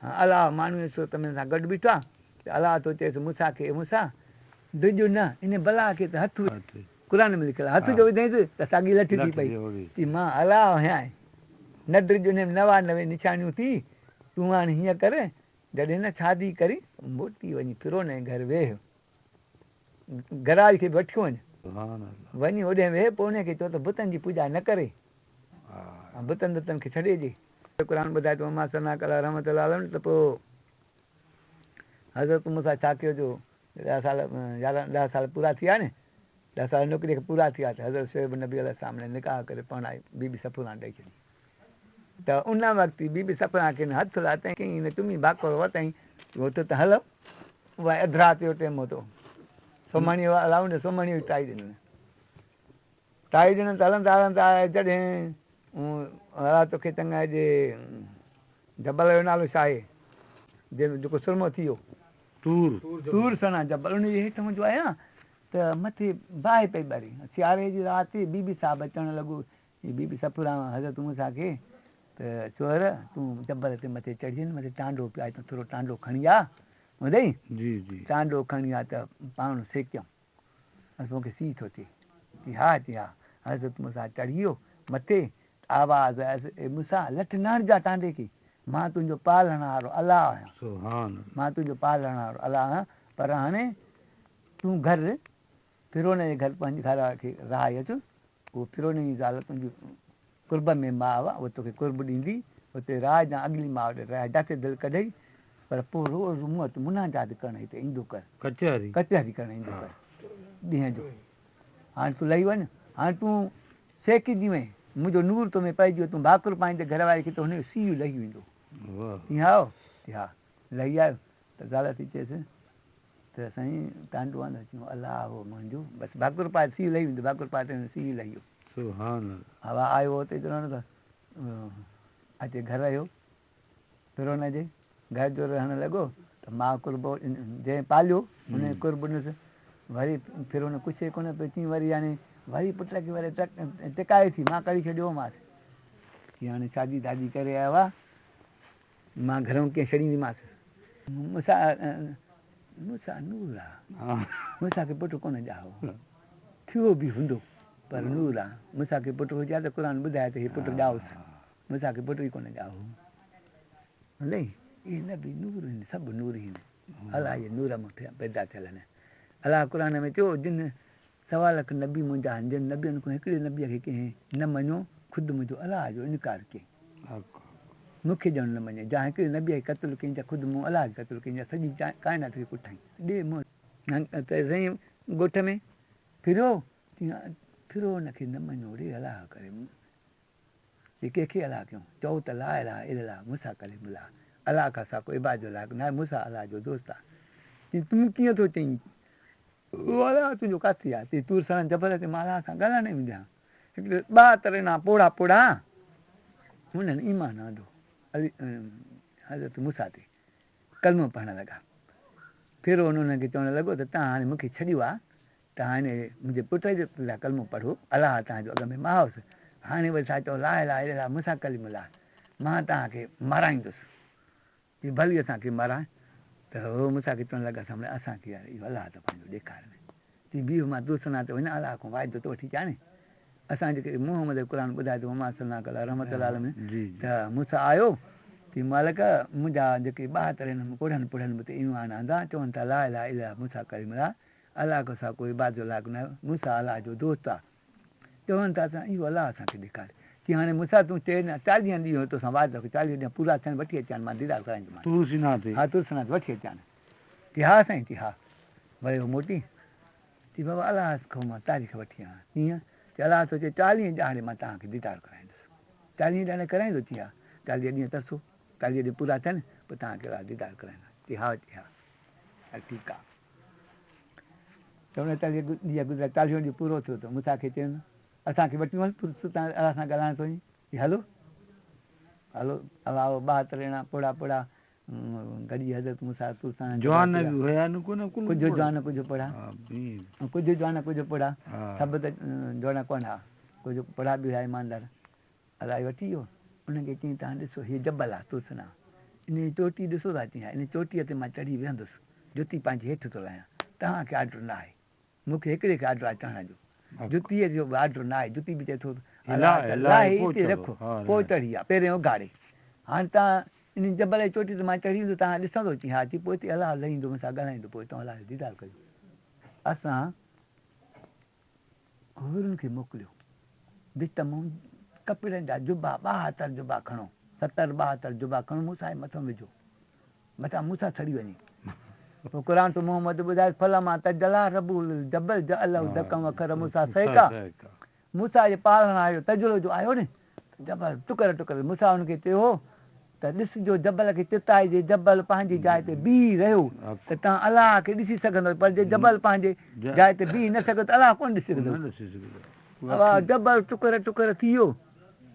हा अलाह माण्हू सूरत में सां गॾु बीठो आहे त अलाह थो चएसि मूंसां खे मूंसां डिॼ न इन भला खे त हथु क़ुर में लिखियलु आहे हथ जो विधईंसि त साॻी लठ थी पई की मां अलाह आहियां न डिॼ उन 99 निशानियूं थी तूं हाणे हीअं कर जॾहिं न शादी करी मोटी वञी फिरोन जे घर वेह गराज खे बि वठी वञ वञी होॾे वेह पोइ हुनखे चओ त बुतनि जी पूॼा न करे बुतनि खे छॾे ॾे क़ुर ॿुधाए थो मां सना कला रहमत त पोइ हज़रत मूंसां छा कयो जो 10 साल पूरा थी विया न 10 साल नौकिरी पूरा थी विया त हज़रत शोएब नबी अल सामने निकाह करे पढ़ाई बीबी सफ़रा ॾेई छॾी त उन वक़्तु बीबी सफ़रा खे हथु लाथईं कई हिन चुमी भाकुर वरितईं उहो त हलो उहा अधरा ते टेम तो सुम्हणी हलाऊं न सुम्हणी टाई ॾिननि त हलंदा हलंदा जॾहिं अलाह तोखे चङा जे जबल जो नालो छा आहे जंहिंमें जेको सुरमो थी वियो तूर सना जबल उन जे हेठि मुंहिंजो आहियां त मथे बाहि पई ॿरे सियारे जी राति बीबी साहब अचणु लॻो बीबी सफ़रा हज़रत मूंसा खे त चोर तूं जबल ते मथे चढ़ी मथे टांडो पिया तूं थोरो टांडो खणी आ ॿुधई टांडो खणी आ त पाण सेकियऊं मूंखे सीउ थो थिए हा हज़रत मूंसा चढ़ी वियो मथे आवाज़ मूंसा लठ न हणिजा टांडे खे मां तुंहिंजो पालण वारो अलाह आहियां मां तुंहिंजो पालण वारो अलाह आहियां पर हाणे तूं घर फिरोन जे घर पंहिंजे घर खे रहाए अचु उहो फिरोन जी ज़ाल तुंहिंजी कुर्ब में माउ आहे उहा तोखे कुर्ब ॾींदी हुते राज जा अॻिली माउ ॾे रहाए जिते दिलि कढई पर पोइ रोज़ मूं वटि मुनाजात करण हिते ईंदो कर कचहरी करणु ईंदो कर ॾींहं जो हाणे तूं लही वञ हाणे तूं सेकिजी वएं मुंहिंजो नूर तो में पइजी वियो तूं भाकुर पाईंदे घर वारी खे त हुनजो सीउ लही वेंदो कीअं आओ हा लही आयो त ज़ाल थी चएसि त साईं टांडो आहे न चयूं अलाह हो मुंहिंजो बसि भाकुर पाए सीउ लही वेंदो भाकुर पाए सीउ लही वियो हवा आयो हुते चवण त अचे घर जो फिरोन जे घर जो रहणु लॻो त मां कुर्बो जंहिं पालियो हुनजे कुर्ब ॾिनुसि वरी फिरोन कुझु कोन पियो चई वरी हाणे वरी पुट खे वरी टिकाए थी मां करे छॾियोमांसि की हाणे शादी दादी करे आयो आहे मां घरों कीअं छॾींदीमांसि मूंसां नूर आहे मूंसां खे पुटु कोन ॼाओ थियो बि हूंदो पर नूर आहे मूंसां खे पुटु हुजे त क़ुर ॿुधाए त हीउ पुटु ॼाओसि मूंसां खे पुटु ई कोन ॼाओ इहे न बि नूर आहिनि सभु नूर आहिनि अलाह जे नूर मां पैदा थियल आहिनि अलाह क़ुर में चयो जिन 1.25 लख नबी मुंहिंजा आहिनि जिन नबियनि खां हिकिड़े नबीअ खे कंहिं न मञियो ख़ुदि मुंहिंजो अलाह जो इनकार कयईं मूंखे ॼण न मञे जा हिकिड़े नबीअ खे क़तलु कयईं त ख़ुदि मूं अलाह खे क़तलु कयईं जा सॼी काइनात खे कुठाई ॾे मूं त साईं ॻोठ में फिरियो फिरो हुनखे न मञो रे अलाह करे कंहिंखे अलाह कयूं चओ त ला इलाहा इल्लल्लाह मूंसां करे मिला अलाह खां सा कोई इबाद जो लाइक़ु न आहे, मूंसां अलाह जो दोस्त आहे। तूं कीअं थो चईं अलाह तुंहिंजो किथे आहे? तूं सां जबल ते मां अलाह सां ॻाल्हाइण ई विझां। हिकिड़े 2 तरेना पोड़ा पोड़ा हुननि ईमान आंदो हज़रत मूसा ते, कलमो पढ़णु लॻा। फिर उन्हनि खे चवणु लॻो त तव्हां हाणे मूंखे छॾियो आहे, त हाणे मुंहिंजे पुट जे लाइ कलमो पढ़ो, अलाह तव्हांजो अॻ में मां हुउसि, हाणे वरी छा चओ ला इलाहा इल्लल्लाह मूंसां कलिमो ला, मां तव्हांखे माराईंदुसि, की भली असांखे माराए। त हो मूंसां खे चवणु लॻा सामने असांखे यार इहो अलाह त पंहिंजो ॾेखार में ती बीहो, मां दोस्तना ते वञा अलाह खां वाइदो थो वठी अचां। असां जेके मोहम्मद क़ुर ॿुधाए थो मां सलाह कला रहमत में, त मूंसां आयो की मालिक मुंहिंजा जेके 2 तरह कोढ़नि पुढ़नि ते ईमान आंदा, चवनि था ला इलाहा इल्लल्लाह मूंसां कलिमो ला, अलाह खां सा कोई इबाद जो लाइक़ु न आहे, मूंसां अलाह जो दोस्त आहे। चवनि था असां इहो अलाह असांखे ॾेखारे की हाणे मूंसां तूं चए न 40 ॾींहं तोसां वाइदो रखो, 40 ॾींहं पूरा थियनि वठी अचां, मां दीदार कराईंदोमांसि। हा तुलसनाथ वठी अचां। की हा साईं, की हा। वरी हो मोटी की बाबा अलाह खां मां तारीख़ वठी आहियां, कीअं? की अलाह थो चए 40 ॾींहं मां तव्हांखे दीदार कराईंदुसि। 40 ॾींहं कराईंदो थी हा, 40 ॾींहं तरसो, 40 ॾींहं पूरा थियनि पोइ तव्हांखे अलाह दीदार कराईंदो। की हा, की हा, हल ठीकु आहे। चवण 40 ॾींहं गुज़रिया, 40 ॾींहं पूरो थियो त मूंसां खे चयुनि असांखे वठी वञ, तव्हां अलाह सां ॻाल्हाइण थो की हलो हलो अलाह 2 तरेना पोड़ा पोड़ा गॾी हज़रत मूसा जवान बि हुया न, कुझु जवान कुझु पढ़ा, कुझु जवान कुझु पढ़ा, सभु त जवान कोन हा, कुझु पढ़ा बि हुया ईमानदार। अलाह वठी वियो, उनखे चई तव्हां ॾिसो हीअ जबल आहे तुलसना, इन जी चोटी ॾिसो था चई, इन चोटीअ ते मां चढ़ी वेहंदुसि, जुती पंहिंजी हेठि थो लाहियां, तव्हांखे आर्डर न आहे, मूंखे हिकिड़े खे आर्डर आहे चढ़ण जो, जुतीअ जो बि आर्डर न आहे, जुती बि चए थो लाहे हिते रखो, पोइ चढ़ी आहे पहिरियों उघाड़े। हाणे तव्हां इन जबल जी चोटी ते मां चढ़ी वेंदो, तव्हां ॾिसंदो चई हा, चई पोइ हिते अलाह लहींदो मूंसां ॻाल्हाईंदो, पोइ तव्हां अलाह जो दीदार कयो। असां हुरनि खे मोकिलियो, बिस्तमो कपिड़नि जा जुबा 72 जुबा खणो, 70-72 जुबा खणो, मूंसां जे मथां विझो, मथां मूंसां छड़ी वञे। पोइ क़ुर तो मोहम्मद ॿुधाए फलमा तजला रब्बुल जबल जअलहु दकम वखर मूसा सहिका, मूसा जे पालण आयो तजुलो जो आयो न, जबल टुकर टुकर, मूसा हुनखे चयो त ॾिसजो जबल खे चिताइजे, जबल पंहिंजी जाइ ते बीह रहियो त तव्हां अलाह खे ॾिसी सघंदव, पर जे जबल पंहिंजे जाइ ते बीह न सघो त अलाह कोन ॾिसी सघंदव। जबल टुकर टुकर थी वियो,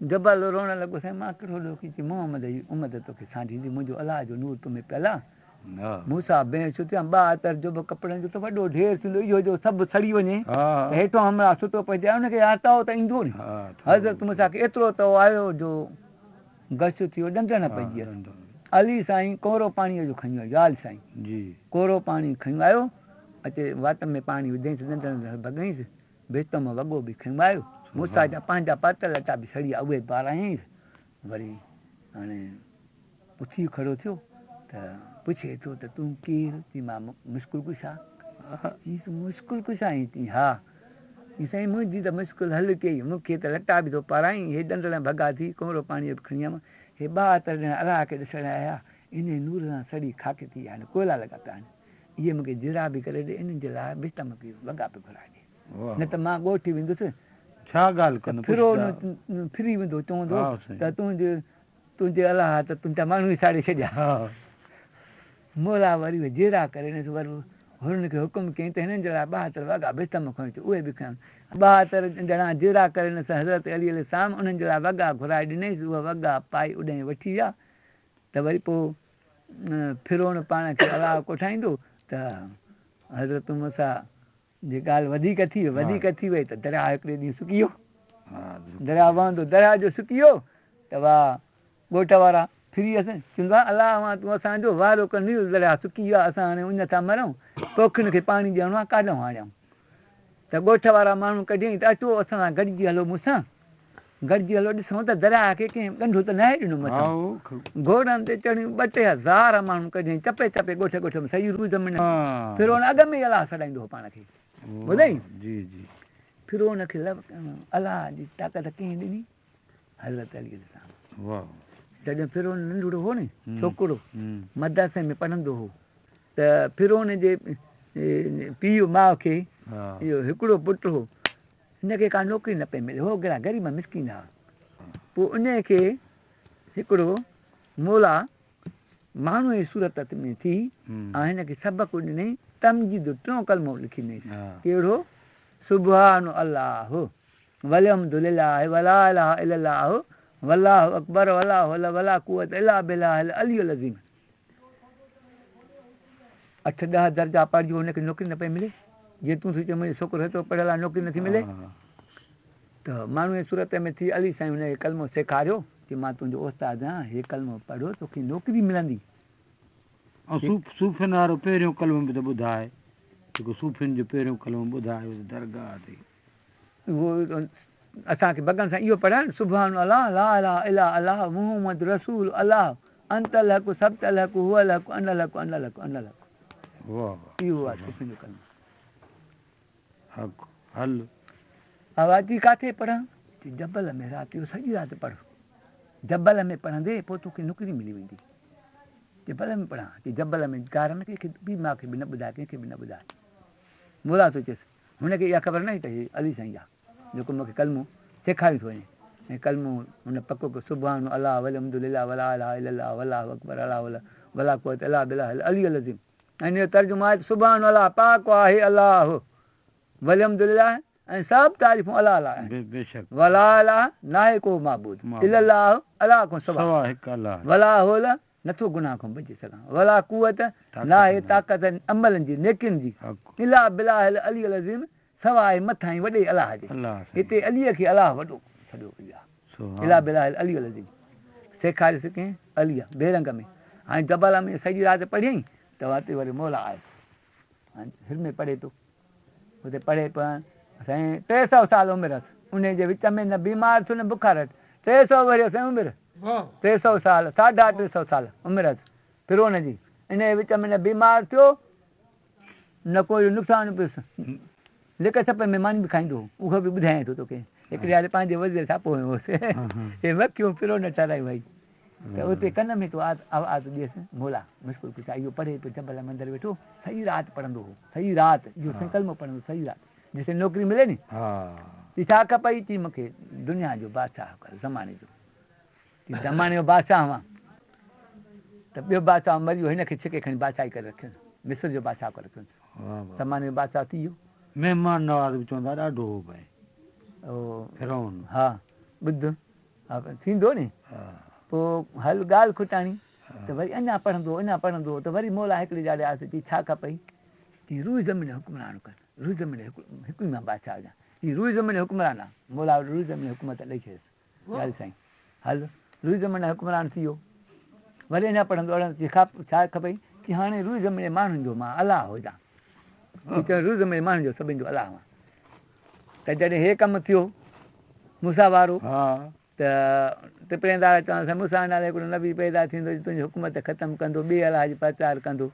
जबल रोअण लॻो साईं मां कहिड़ो ॾोह की मोहम्मद जी उम्मत तोखे साढींदी, मुंहिंजो अलाह जो नूर तोमें पियल आहे। मूसा बेहोश थिया, 72 जुब कपिड़नि जो त वॾो ढेर थींदो, इहो जो सभु सड़ी वञे त हेठां हमला सुठो पइजे, हुनखे तओ त ईंदो न। हज़रत मूसा खे एतिरो तओ आयो जो गश थी वियो, ॾंड न पइजी वियो। अली साईं कोरो पाणीअ जो खणी वियो, याल साईं कोरो पाणी खणी आयो, अचे वात में पाणी विझईंसि, ॾंड भॻईंसि, भित मां वॻो बि खणी आयो, मूसा जा पंहिंजा पातल लटा बि सड़ी विया, उहे पारायईंसि। वरी हाणे उथी खड़ो थियो त पुछे थो त तूं केरु? चई मां मुश्किल कुशा। तूं मुश्किल कुशा आहीं? चई हा। साईं मुंहिंजी त मुश्किल हल कई, मूंखे त लटा बि थो पाराई, हे ॾंडल भॻा थी, कोरो पाणीअ बि खणी आयमि, हे 72 ॼणा अलाह खे ॾिसण आया, इन नूर सां सड़ी खाक थी, हाणे कोयला लॻा पिया आहिनि, इहे मूंखे जिरा बि करे ॾे, इन्हनि जे लाइ बिस्त मूंखे वॻा बि घुराए ॾे, न त मां ॻोठी वेंदुसि। छा ॻाल्हि कनि, फिरी वेंदो, चवंदो त तुंहिंजे अलाह त तुंहिंजा माण्हू ई साड़े छॾिया। मोला वरी जिरा करे वरी हुननि खे हुकुम कयईं त हिननि जे लाइ 72 वॻा बिस्तम खणी अचो, उहे बि खणनि। 72 ॼणा जिरा करे हज़रत अली अलैहिस्सलाम उन्हनि जे लाइ वॻा घुराए ॾिनईसि, उहा वॻा पाई उॾाई वठी विया। त वरी पोइ फिरोन पाण खे अलाह कोठाईंदो त हज़रत मूसा जी ॻाल्हि वधीक थी वई त दरिया हिकिड़े ॾींहुं सुकी वियो, दरिया वहंदो, दरिया जो सुकी वियो त वाह ॻोठ वारा फिरी वियसि, चवंदो आहे अलाह तूं असांजो वारो कंदी, दरिया सुकी वियो आहे, असां हाणे उन था मरूं, पोखिन खे पाणी ॾियणो आहे, काॾों आणियूं? त ॻोठ वारा माण्हू कढियईं त अचो असां सां गॾिजी हलो, मूंसां गॾिजी हलो, ॾिसूं त दरिया खे कंहिं ॻंढो त न आहे ॾिनो मथां। घोड़नि ते चढ़ियूं 2-3 माण्हू कढियईं, चपे चपे ॻोठ ॻोठ में सही ज़मीन, फिरोन अॻ में ई अलाह छॾाईंदो हो पाण खे, ॿुधई? फिरोन खे अलाह जी ताक़त कीअं ॾिनी? हज़रत अली अलैहिस्सलाम। जॾहिं फिरोन नंढड़ो हो न, छोकिरो मदरसे में पढ़ंदो हो, त फिरोन जे पीउ माउ खे इहो हिकिड़ो पुटु हो, हिनखे का नौकिरी न पई मिले, हो कहिड़ा ग़रीब मिसकीन हुआ। पोइ उन खे हिकिड़ो मोला माण्हू जी सूरत में थी ऐं हिनखे सबक़ ॾिनई तमजीद टियों कलमो लिखी ॾिनई कहिड़ो सुभान अल्लाह वलहम्दुलिल्लाह वला इलाहा इल्लल्लाह वल्लाहु अकबर वला हौला वला कुव्वत इल्ला बिल्लाहिल अलियुल अज़ीम। 8-10 दर्जा पढ़ियो हुनखे नौकिरी न पई मिले। जीअं तूं सोचे मुंहिंजो छोकिरो हेतिरो पढ़ियल आहे नौकिरी नथी मिले त माण्हू जी सूरत में थी अली साईं हुनखे कलमो सेखारियो कि मां तुंहिंजो उस्तादु आहियां, हे कलमो पढ़ो तोखे नौकिरी मिलंदी। सूफ़ियुनि वारो पहिरियों कलमो बि त ॿुधाए, जेको सूफ़ियुनि जो पहिरियों कलमो ॿुधाए दरगाह ते उहो असांखे भॻवान सां इहो पढ़ाइनि सुभान अल्लाह ला इलाहा इल्ला अल्लाह मुहम्मद रसूल अल्लाह अंतल हक़ सबतल हक़ हुअल हक़ अनल हक़ अनल हक़ अनल हक़। इहो आहे सूफ़ियुनि जो कलमो। हल आवाज़ी किथे पढ़ां? जबल में राति जो सॼी राति पढ़। जबल में पढ़ंदे पोइ तोखे नौकिरी मिली वेंदी। जबल में पढ़ां की जबल में गार न कंहिंखे बि मूंखे बि न ॿुधाए, कंहिंखे बि न ॿुधाए। मोला थो चएसि हुनखे इहा ख़बर न हुई त हे अली साईं आहे जेको मूंखे कलमो सेखारी थो वञे। ऐं कलमो हुन पको कयो सुभान अल्लाह वलहम्दुलिल्लाह वला इलाहा इल्लल्लाह वल्लाहु अकबर अला वला कुव्वत इल्ला बिल्लाहिल अलियुल अज़ीम। ऐं हिन जो तर्जुमो आहे सुभान अल्लाह पाक आहे अल्लाह वलहम्दुलिल्लाह ऐं सभु तारीफ़ूं अलाह लाइ बेशक वला इलाहा नाहे को माबूद इल्लल्लाह अलाह खां सवा हिकु अलाह वला हौला नथो गुनाह खां बची सघां वला कुव्वत नाहे ताक़त अमलनि जी नेकियुनि जी इल्ला बिल्लाहिल अलियुल अज़ीम सवाइ मथां ई वॾे अलाह जे। हिते अलीअ खे अलाह वॾो सॼो कयो आहे इल्ला बिल्लाहिल अलियुल अज़ीम सेखारियसि कंहिं अलीअ बेरंग में। हाणे जबल में सॼी राति पढ़ियईं त हिते वरी मौला आयुसि हाणे हिर में पढ़े थो हुते पढ़े पियो साईं 300 साल उमिरि अथसि उन जे विच में न बीमार थियो न बुखार 300 वरी साईं उमिरि 300 साल 350 साल उमिरि अथसि फिरोन जी। इन जे विच में न बीमार थियो न कोई नुक़सानु पियुसि। लिक छप में मानी बि खाईंदो उहो बि ॿुधायां थो तोखे। हिकिड़े हल पंहिंजे वज़ीर छापो हुयोसि हे वकियूं फिरोन ठहिराई वई त उते कन में तो आवाज़ ॾियसि मोला मुश्किल कुझु आहे इहो पढ़े पियो जबल मंदर वेठो सॼी राति पढ़ंदो हो सॼी राति इहो कलमो पढ़ंदो सॼी राति जेसिताईं नौकिरी मिले नी की छा खपई थी मूंखे दुनिया जो बादशाह कर ज़माने जो ज़माने जो बादशाह हुआ त ॿियो बादशाह मरी वियो हिनखे छिके खणी बादशाही करे रखियुसि मिस्र जो बादशाह करे रखियुसि ज़माने जो बादशाह थी वियो। महिमान नवाज़ बि चवंदा ॾाढो हो भई फिरौन हा ॿुध हा थींदो नी पोइ हल ॻाल्हि खुटाणी त वरी अञा पढ़ंदो त वरी मौला हिकिड़ी ॼाणे आयुसि की छा खपई की रूई ज़मीन हुकुमरान कर रूई ज़मीन हिकु ई मां बादशाह हुजां ही रूई ज़मीन हुकुमरान आहे मौला रूई ज़मीन हुकूमत ॾेई छॾियसि ॻाल्हि साईं हल रूई ज़मीन हुकुमरान थी वियो वरी अञा पढ़ंदो छा खपई की हाणे रूई ज़मीन माण्हुनि जो मां अलाह हुजां रूई ज़मीन माण्हुनि जो सभिनि जो अलाह हुआ त जॾहिं हे कमु थियो मूसा वारो त टिपरेंदार चवंदासीं मूसा नाले हिकिड़ो नबी पैदा थींदो तुंहिंजी हुकूमत ख़तमु कंदो ॿिए अलाह जी प्रचार कंदो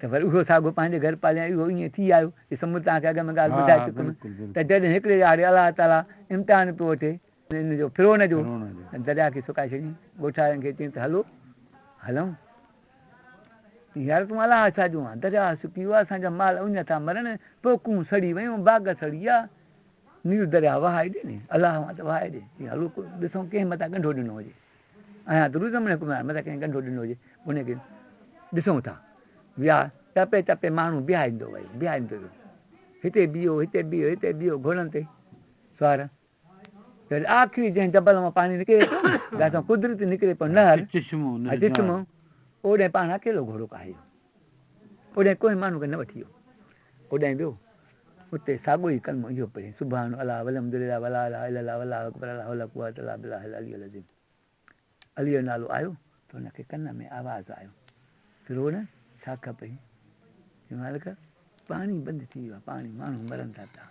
त वरी उहो साॻियो पंहिंजे घर पालिया इहो ईअं थी आयो की समुझ तव्हांखे अॻ में ॻाल्हि ॿुधाए चुकुमि त जॾहिं हिकिड़े हाणे अलाह ताला इम्तिहान पियो वठे हिन जो फिरोन जो दरिया खे सुकाए छॾियईं ॻोठारनि खे चयईं त हलूं यार तूं अलाह छाजो आहे दरिया सुकी वियो आहे असांजा माल उञ था मरनि पोकूं सड़ी वियूं बाग़ सड़ी आहे नीर दरिया वहाए ॾे नी अलाह त वहाए ॾे हलो ॾिसूं कंहिं मथां ॻंढो ॾिनो हुजे ऐं त रूज़ में मथां कंहिं ॻंढो ॾिनो हुजे उनखे ॾिसूं था विया टपे टपे माण्हू बीहारींदो वियो हिते बीहो घोड़नि ते सुवार त आख़िरी जंहिं जबल मां पाणी निकिरे थो जंहिंसां कुदरती निकिरे पियो नहर चिश्मो ओॾे पाण अकेलो घोड़ो काहियो ओॾे कोई माण्हू खे न वठी वियो ओॾे वियो उते साॻियो ई कलमो इहो पढ़े सुभान अल्लाह वलहम्दुलिल्लाह वला इलाहा इल्लल्लाह वल्लाहु अकबर अला हौला कुव्वत इल्ला बिल्लाहिल अलियुल अज़ीम। अलीअ जो नालो आयो त हुनखे कन में आवाज़ु आयो फिरोन छा खपई मालिक पाणी बंदि थी वियो आहे पाणी माण्हू मरनि था पिया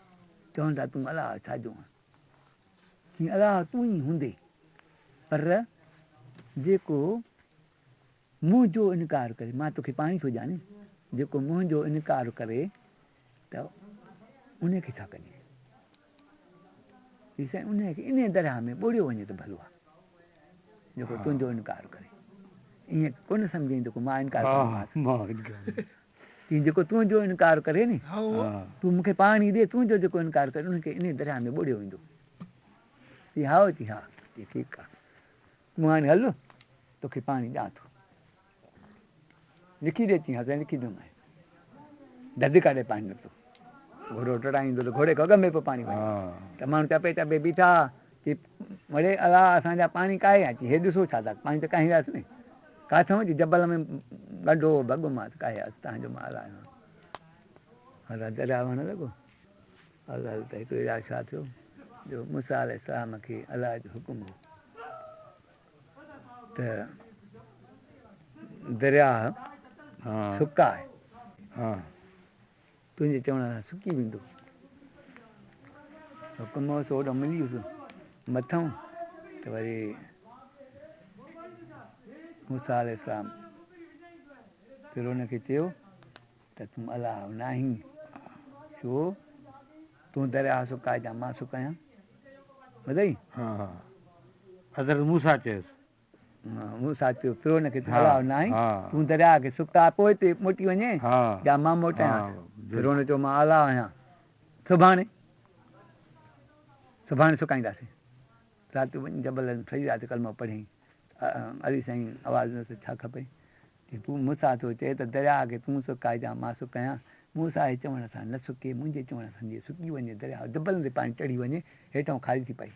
चवनि था तूं अलाह छाजो आहे कीअं अलाह तूं ई हूंदे पर जेको मुंहिंजो इनकार करे मां तोखे पाणी थो ॼाणे जेको मुंहिंजो इनकार करे त उनखे छा कजे साईं उनखे इन दरिया में ॿोड़ियो वञे त भलो आहे जेको तुंहिंजो इनकार करे ईअं कोन सम्झी जेको मां इनकार की जेको तुंहिंजो इनकार करे नी तूं मूंखे पाणी ॾे तुंहिंजो जेको इनकार करे उनखे इन दरिया में ॿोड़ियो वेंदो हा चई हा ठीकु आहे तूं हाणे हल तोखे पाणी ॾियां थो लिखी ॾे चई असां लिखी ॾींदोमांइ धधु काढे पाणी नथो घोड़ो टड़ाईंदो त घोड़े खां अॻ में पोइ पाणी वञे त माण्हू टपे टपे बीठा की वड़े अलाह असांजा पाणी काहे अची हे ॾिसो छा था पाणी त काई वियासीं न किथां जी जबल में गंढो भॻो मां काहे तव्हांजो मां अलाह अलाह दरिया वञणु लॻो अलाह त हिकिड़ी राति छा थियो जो मूसा अलैहिस्सलाम खे अलाह जो हुकुम हो त दरिया सुका आहे तुंहिंजे चवण सां सुकी वेंदो हुकुम होसि ओॾो मिली वियुसि मथां त वरी मूसा अलैहिस्सलाम फिरौन खे चयो त तूं अलाह न आहीं छो तूं दरिया सुकाइजां मां सुकायां ॿुधई हज़रत मूसा चयुसि मूसा चयो फिरौन खे तूं अलाह न आहीं तूं दरिया खे सुका पोइ हिते मोटी वञे या मां मोटायां फिरौन चयो मां अलाह आहियां सुभाणे सुकाईंदासीं राति वञी जबल सही राति कलमो पढ़ी अली साईं आवाज़ में छा खपे तूं मूंसां थो चए त दरिया खे तूं सुकाइजां मां सुकायां मूंसां जे चवण सां न सुके मुंहिंजे चवण सां जीअं सुकी वञे दरिया जबल ते पाणी चढ़ी वञे हेठां ख़ाली थी पई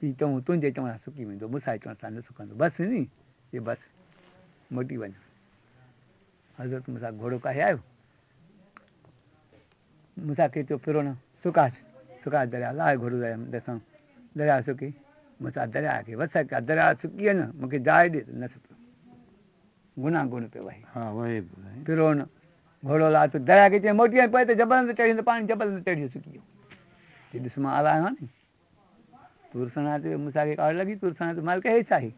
ही चऊं तुंहिंजे चवण सां सुकी वेंदो मूंसां जे चवण सां न सुकंदो बसि नी हे बसि मोटी वञ हज़रत मूंसां घोड़ो काहे आयो मूंसां खे चयो फिरौन सुका दरिया लाहे घोड़ो ॾिसां दरिया सुकी मूंसां दरिया खे वस कया दरिया सुकी आहे न मूंखे जाइ ॾे न सुकियो गुनाह गुण पियो वहे फिरौन घोड़ो लाथो दरिया खे चई मोटी पए त जबल ते चढ़ी पाणी जबल ते चढ़ी सुकी वियो चई ॾिस मां अलाह आहियां नी तुर सणा ते मूंसां खे काड़ लॻी तुर सणा ते मालिक हे छा आहे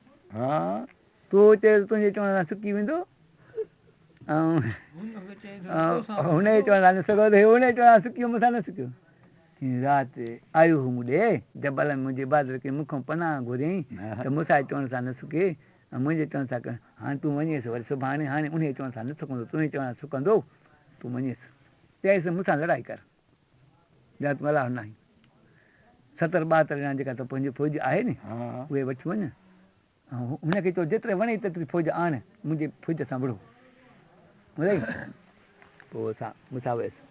तूं चए तुंहिंजे चवण सां सुकी वेंदो ऐं हुनजे चवण सां न सघो त हुनजे चवण सां सुकियो मूंसां न सुकियो राति आयो हूं मूंॾे जबल में मुंहिंजी इबादत खे मूंखां पनाह घुरियईं त मूंसां जे चवण सां न सुके ऐं मुंहिंजे चवण सां कर हाणे तूं वञेसि वरी सुभाणे हाणे उनजे चवण सां न सुकंदो तुंहिंजे चवण सां सुकंदो तूं वञेसि चएसि मूंसां लड़ाई कर या तूं अलाह न आहीं 70-72 ॼणा जेका त पंहिंजी फ़ौज आहे नी उहे वठी वञ ऐं हुनखे चओ जेतिरे वणे तेतिरी फ़ौज आणे मुंहिंजे फ़ौज सां विढ़ो ॿुधई पोइ असां मूंसां वियसि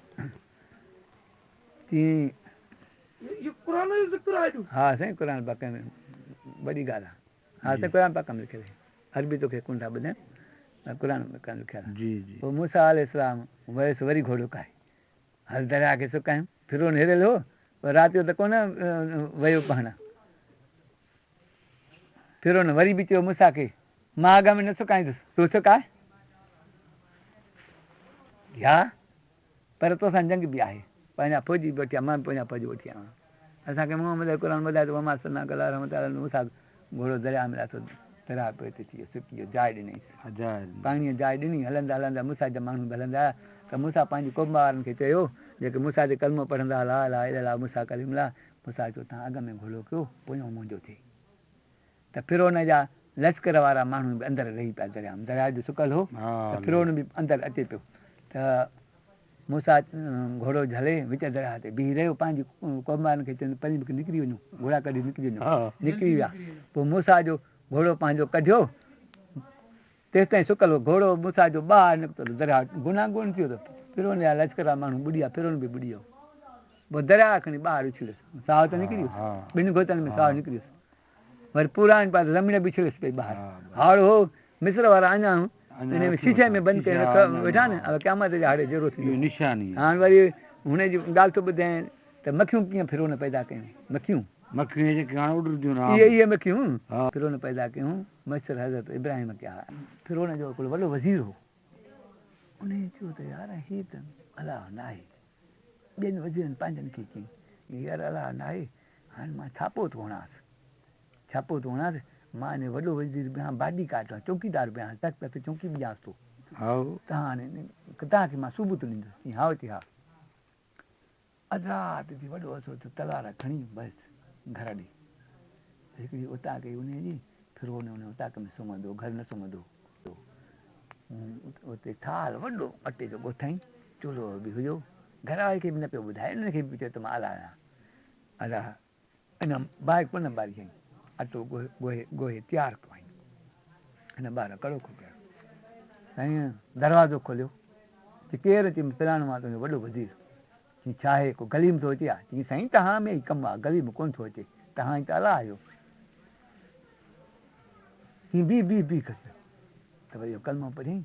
हा साईं क़ुर पाक में वॾी ॻाल्हि आहे हा साईं क़ुर पाक में लिखियल आहे अरबी तोखे कोन था ॿुधाइनि क़ुर पाक में लिखियल आहे पोइ मूसा अलैहिस्सलाम वियसि वरी घोड़ो काए हल दरिया खे सुकायूं फिरौन हिरियल हो पर राति जो त कोन वियो पाण फिरौन वरी बि चयो मूसा खे मां अॻ में न सुकाईंदुसि तूं सुकाए हा पर तोसां जंग बि आहे पंहिंजा फ़ौजी बि वठी आहे मां बि पंहिंजा फ़ौज वठी आयो आहियां असांखे मोहम्मद क़ुर ॿुधाए त मां सना कला रहमत मूंसां घोड़ो दरिया में लाथो दरिया पियो हिते थी वियो सुकी वियो जाइ ॾिनईसि पाणीअ जाइ ॾिनी हलंदा हलंदा मूंसा जा माण्हू बि हलंदा त मूंसा पंहिंजी क़ौम वारनि खे चयो जेके मूंसा जे कलमो पढ़ंदा ला ला ला मूंसा कलीमला मूंसा चयो तव्हां अॻ में घोड़ो कयो पोयों मुंहिंजो थिए त फिरौन जा लश्कर वारा माण्हू बि अंदरि रही पिया दरिया जो सुकल हो त फिरौन बि अंदरि अचे पियो त मूंसा घोड़ो झले विच दरिया ते बीह रहियो पंहिंजी क़ौम वारनि खे चवंदो पंहिंजी मूंखे निकिरी वञो घोड़ा कढी निकिरी वञो निकिरी विया पोइ मूंसा जो घोड़ो पंहिंजो कढियो तेसि ताईं सुकल हो घोड़ो मूंसा जो ॿाहिरि निकितो त दरिया गुनाह गुन थियो त फिरौन जा लश्कर वारा माण्हू ॿुॾी विया फिरौन बि ॿुॾी वियो पोइ दरिया खणी ॿाहिरि उछी वियुसि साहु त निकिरी वियुसि ॿिनि गोतनि में साहु निकिरी वियुसि वरी पुराणी पासे ज़मीन बि छिड़ियसि पई ॿाहिरि हाड़ हो मिस्र वारा अञा हिन में शीशे में बंदि करे वेठा न क़यामत जे हाणे जहिड़ो थी निशानी हाणे वरी हुनजी ॻाल्हि थो ॿुधाए त मखियूं कीअं फिरौन पैदा कयूं मखियूं इहे मखियूं फिरौन पैदा कयूं मच्छर हज़रत इब्राहिम कया फिरौन जो हिकिड़ो वॾो वज़ीर हो उन चयो त यार हीअ त अलाह न आहे ॿियनि वज़ीरनि पंहिंजनि खे चई यार अलाह न आहे हाणे मां छापो थो हणांसि मां अने वॾो वज़ीर बि आहियां बाडी गार्ड आहियां चौकीदार बि आहियां तक चौकी बि ॾियांसि थो त हाणे तव्हांखे मां सूबत ॾींदुसि हा थी हा अधु राति जी वॾो असो तलवार खणी बसि घर ॾे हिकिड़ी उता कई उन जी फिरौन उन उताक में सुम्हंदो घर न सुम्हंदो उते थाल वॾो अटे जो ॻोठाई चूल्हो बि हुयो घर वारे खे बि न पियो ॿुधाए उनखे बि चयो त मां अलाह आहियां अलाह इन बाहि कोन ॿारी कई अटो ॻोहे तयारु कयो हिन ॿार कड़ो खुटिया साईं दरवाज़ो खोलियो चई केरु अची पिलाण मां तुंहिंजो वॾो वज़ीर चई छा आहे को गली में थो अचे आहे चई साईं तव्हां में ई कमु आहे गली में कोन थो अचे तव्हां ई त अलाह आहियो चई बी कर त वरी इहो कलमो पढ़ियईं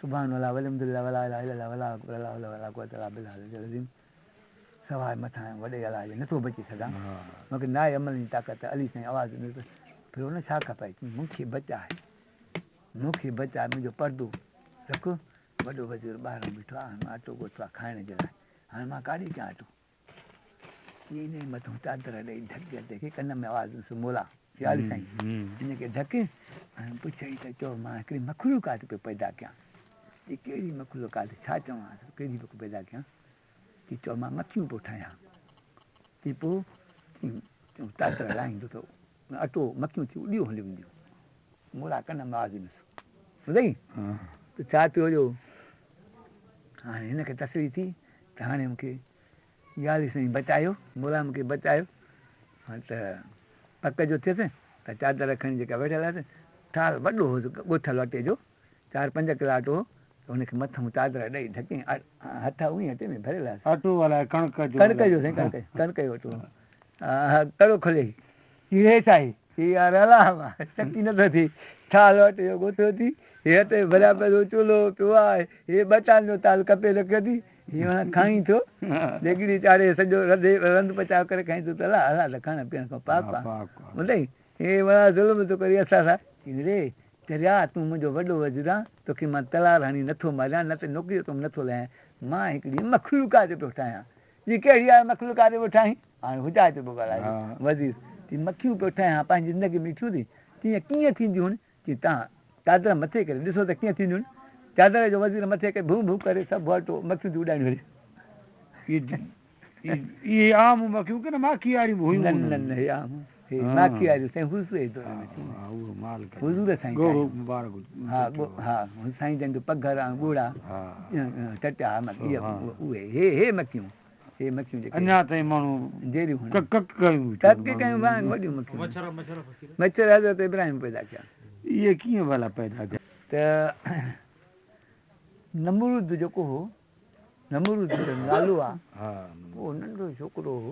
सुभान अल्लाह वलहमदुलिल्लाह वला इलाहा इल्लल्लाह वला अकबर अल्लाह वला कुव्वत इल्ला बिल्लाह सवाइ मथां वॾे अलाह जे नथो बची सघां मूंखे नाए अमल जी ताक़त अली साईं आवाज़ ॾिनो फिर हुन छा खपाए मूंखे बचाए मुंहिंजो परदो रख वॾो वज़ीर ॿाहिरां बीठो आहे हाणे मां अटो ॻोथो आहे खाइण जे लाइ हाणे मां काॾे कयां अटो ईअं इन मथां चादर ॾेई ढके ढके कन में आवाज़ ॾिसो मोला अली साईं हिनखे ढके हाणे पुछई त चओ मां हिकिड़ी मखलूकात पियो पैदा कयां ही कहिड़ी मखलूकात छा चवां कहिड़ी पियो पैदा कयां की चओ मां मखियूं पियो ठाहियां की पोइ चादर लाहींदो त अटो मखियूं थी उॾियूं हली वेंदियूं मोला कन में आवाज़ ॾिसो ॿुधई त छा थियो जो हाणे हिनखे तसली थी त हाणे मूंखे याली साईं बचायो मोला मूंखे बचायो हाणे त पक जो थियसि त चादर खणी जेका वेठल हुअसि ठाल वॾो हुओसि ॻोठल अटे जो 4-5 किला अटो हो त हुनखे मथां चादर ॾेई ढके हथ उअं अटे में भरियल हुअसि अटो अलाए कणक जो साईं कणक जो अटो कड़ो खोले हे छा आहे ही यार अलाह चकी नथो थिए ठाल अटे जो ॻोठो थी हे अटे भरिया पियो चूल्हो पियो आहे हे ॿटान जो ताल कपे रखियो थी हीअं खाई थो देगिड़ी चाढ़े सॼो रंध पचाव करे खाई थो त अलाह त खाइण पीअण खां पाक आहे ॿुधई हे वड़ा ज़ुल्म थो करी असां सां रे चरिया तूं मुंहिंजो वॾो वज़ीर आहे तोखे मां तलार हणी नथो मारियां न त नौकिरीअ तो नथो लाहियां मां हिकिड़ी मखलूकात पियो ठाहियां हीअ कहिड़ी आहे मखलूकात पियो ठाहीं हाणे हुजाए पियो ॻाल्हाए वज़ीर चई मखियूं पियो ठाहियां पंहिंजी ज़िंदगी में थियूं थी तीअं कीअं थींदियूं आहिनि की तव्हां चादर मथे करे ॾिसो त कीअं थींदियूं आहिनि चादर जो वज़ीर मथे करे भू भू करे सभु अटो मखियूं थियूं उॾाइनि वरी इहे आम मखियूं की न माखी वारियूं हुयूं न हे आम हे माखी वारियूं साईं हुज़ूर साईं हा साईं जन जो पघर आहे ॻोड़ा टटिया उहे हे मखियूं जेके अञा ताईं माण्हू जहिड़ियूं कयूं वॾियूं मखियूं मच्छर हज़रत इब्राहिम पैदा कया इहे कीअं भला पैदा थिया त नमरूद जेको हो नमरूद जो नालो आहे उहो नंढो छोकिरो हो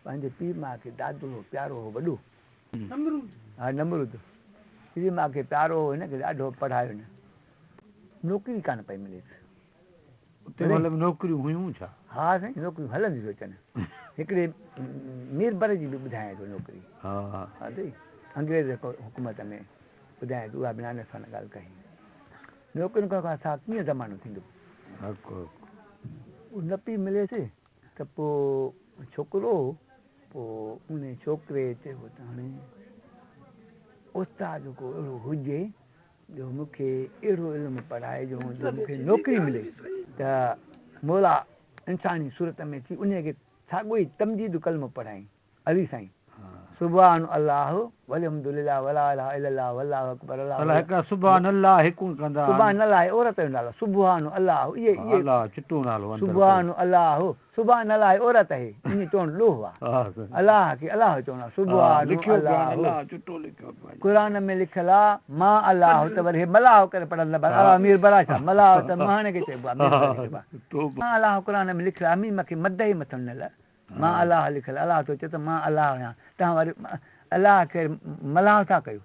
पंहिंजे पीउ माउ खे ॾाढो प्यारो हो वॾो हा नमरूद पीउ माउ खे प्यारो हो हिनखे ॾाढो पढ़ायो हिन नौकिरी कान पई मिलेसि उते मतिलबु नौकिरियूं हुयूं छा हा साईं नौकिरियूं हलंदियूं अचनि हिकिड़े मीरबर जी बि ॿुधायां थो नौकिरी हा साईं अंग्रेज़ हुकूमत में ॿुधायां थो उहा बि नाने सां ॻाल्हि कई नौकिरियुनि खां छा कीअं ज़मानो थींदो न पई मिलेसि त पोइ छोकिरो पोइ उन छोकिरे चयो त हाणे उस्ताद को अहिड़ो हुजे जो मूंखे अहिड़ो इल्मु पढ़ाए जो मूंखे नौकिरी मिले त मौला इंसानी सूरत में थी उनखे साॻियो ई तमजीद कलमो पढ़ाई अली साईं सुभान अल्लाह वलहमदुलिल्लाह वला इलाहा इल्लल्लाह वल्लाहु अकबर अल्लाह सुभान अल्लाह हिकु कंदा सुभान अल्लाह औरत जो नालो सुभान अल्लाह इहे अल्लाह चिट्टो नालो सुभान अल्लाह सुभान अल्लाह औरत आहे ईअं चवणु लोह आहे अल्लाह खे अल्लाह चवणो सुभान अल्लाह चिट्टो लिखियो क़ुरान में लिखियल आहे मां अल्लाह त वरी मलाह करे पढ़ंदा मीर बरा छा मलाह त माणे खे चइबो आहे मां अल्लाह क़ुरान में लिखियल आहे मीम खे मद ई मथां ॾिनल मां अल्लाह लिखियल अल्लाह थो चए त मां अल्लाह आहियां तव्हां वरी अल्लाह खे मलाह था कयो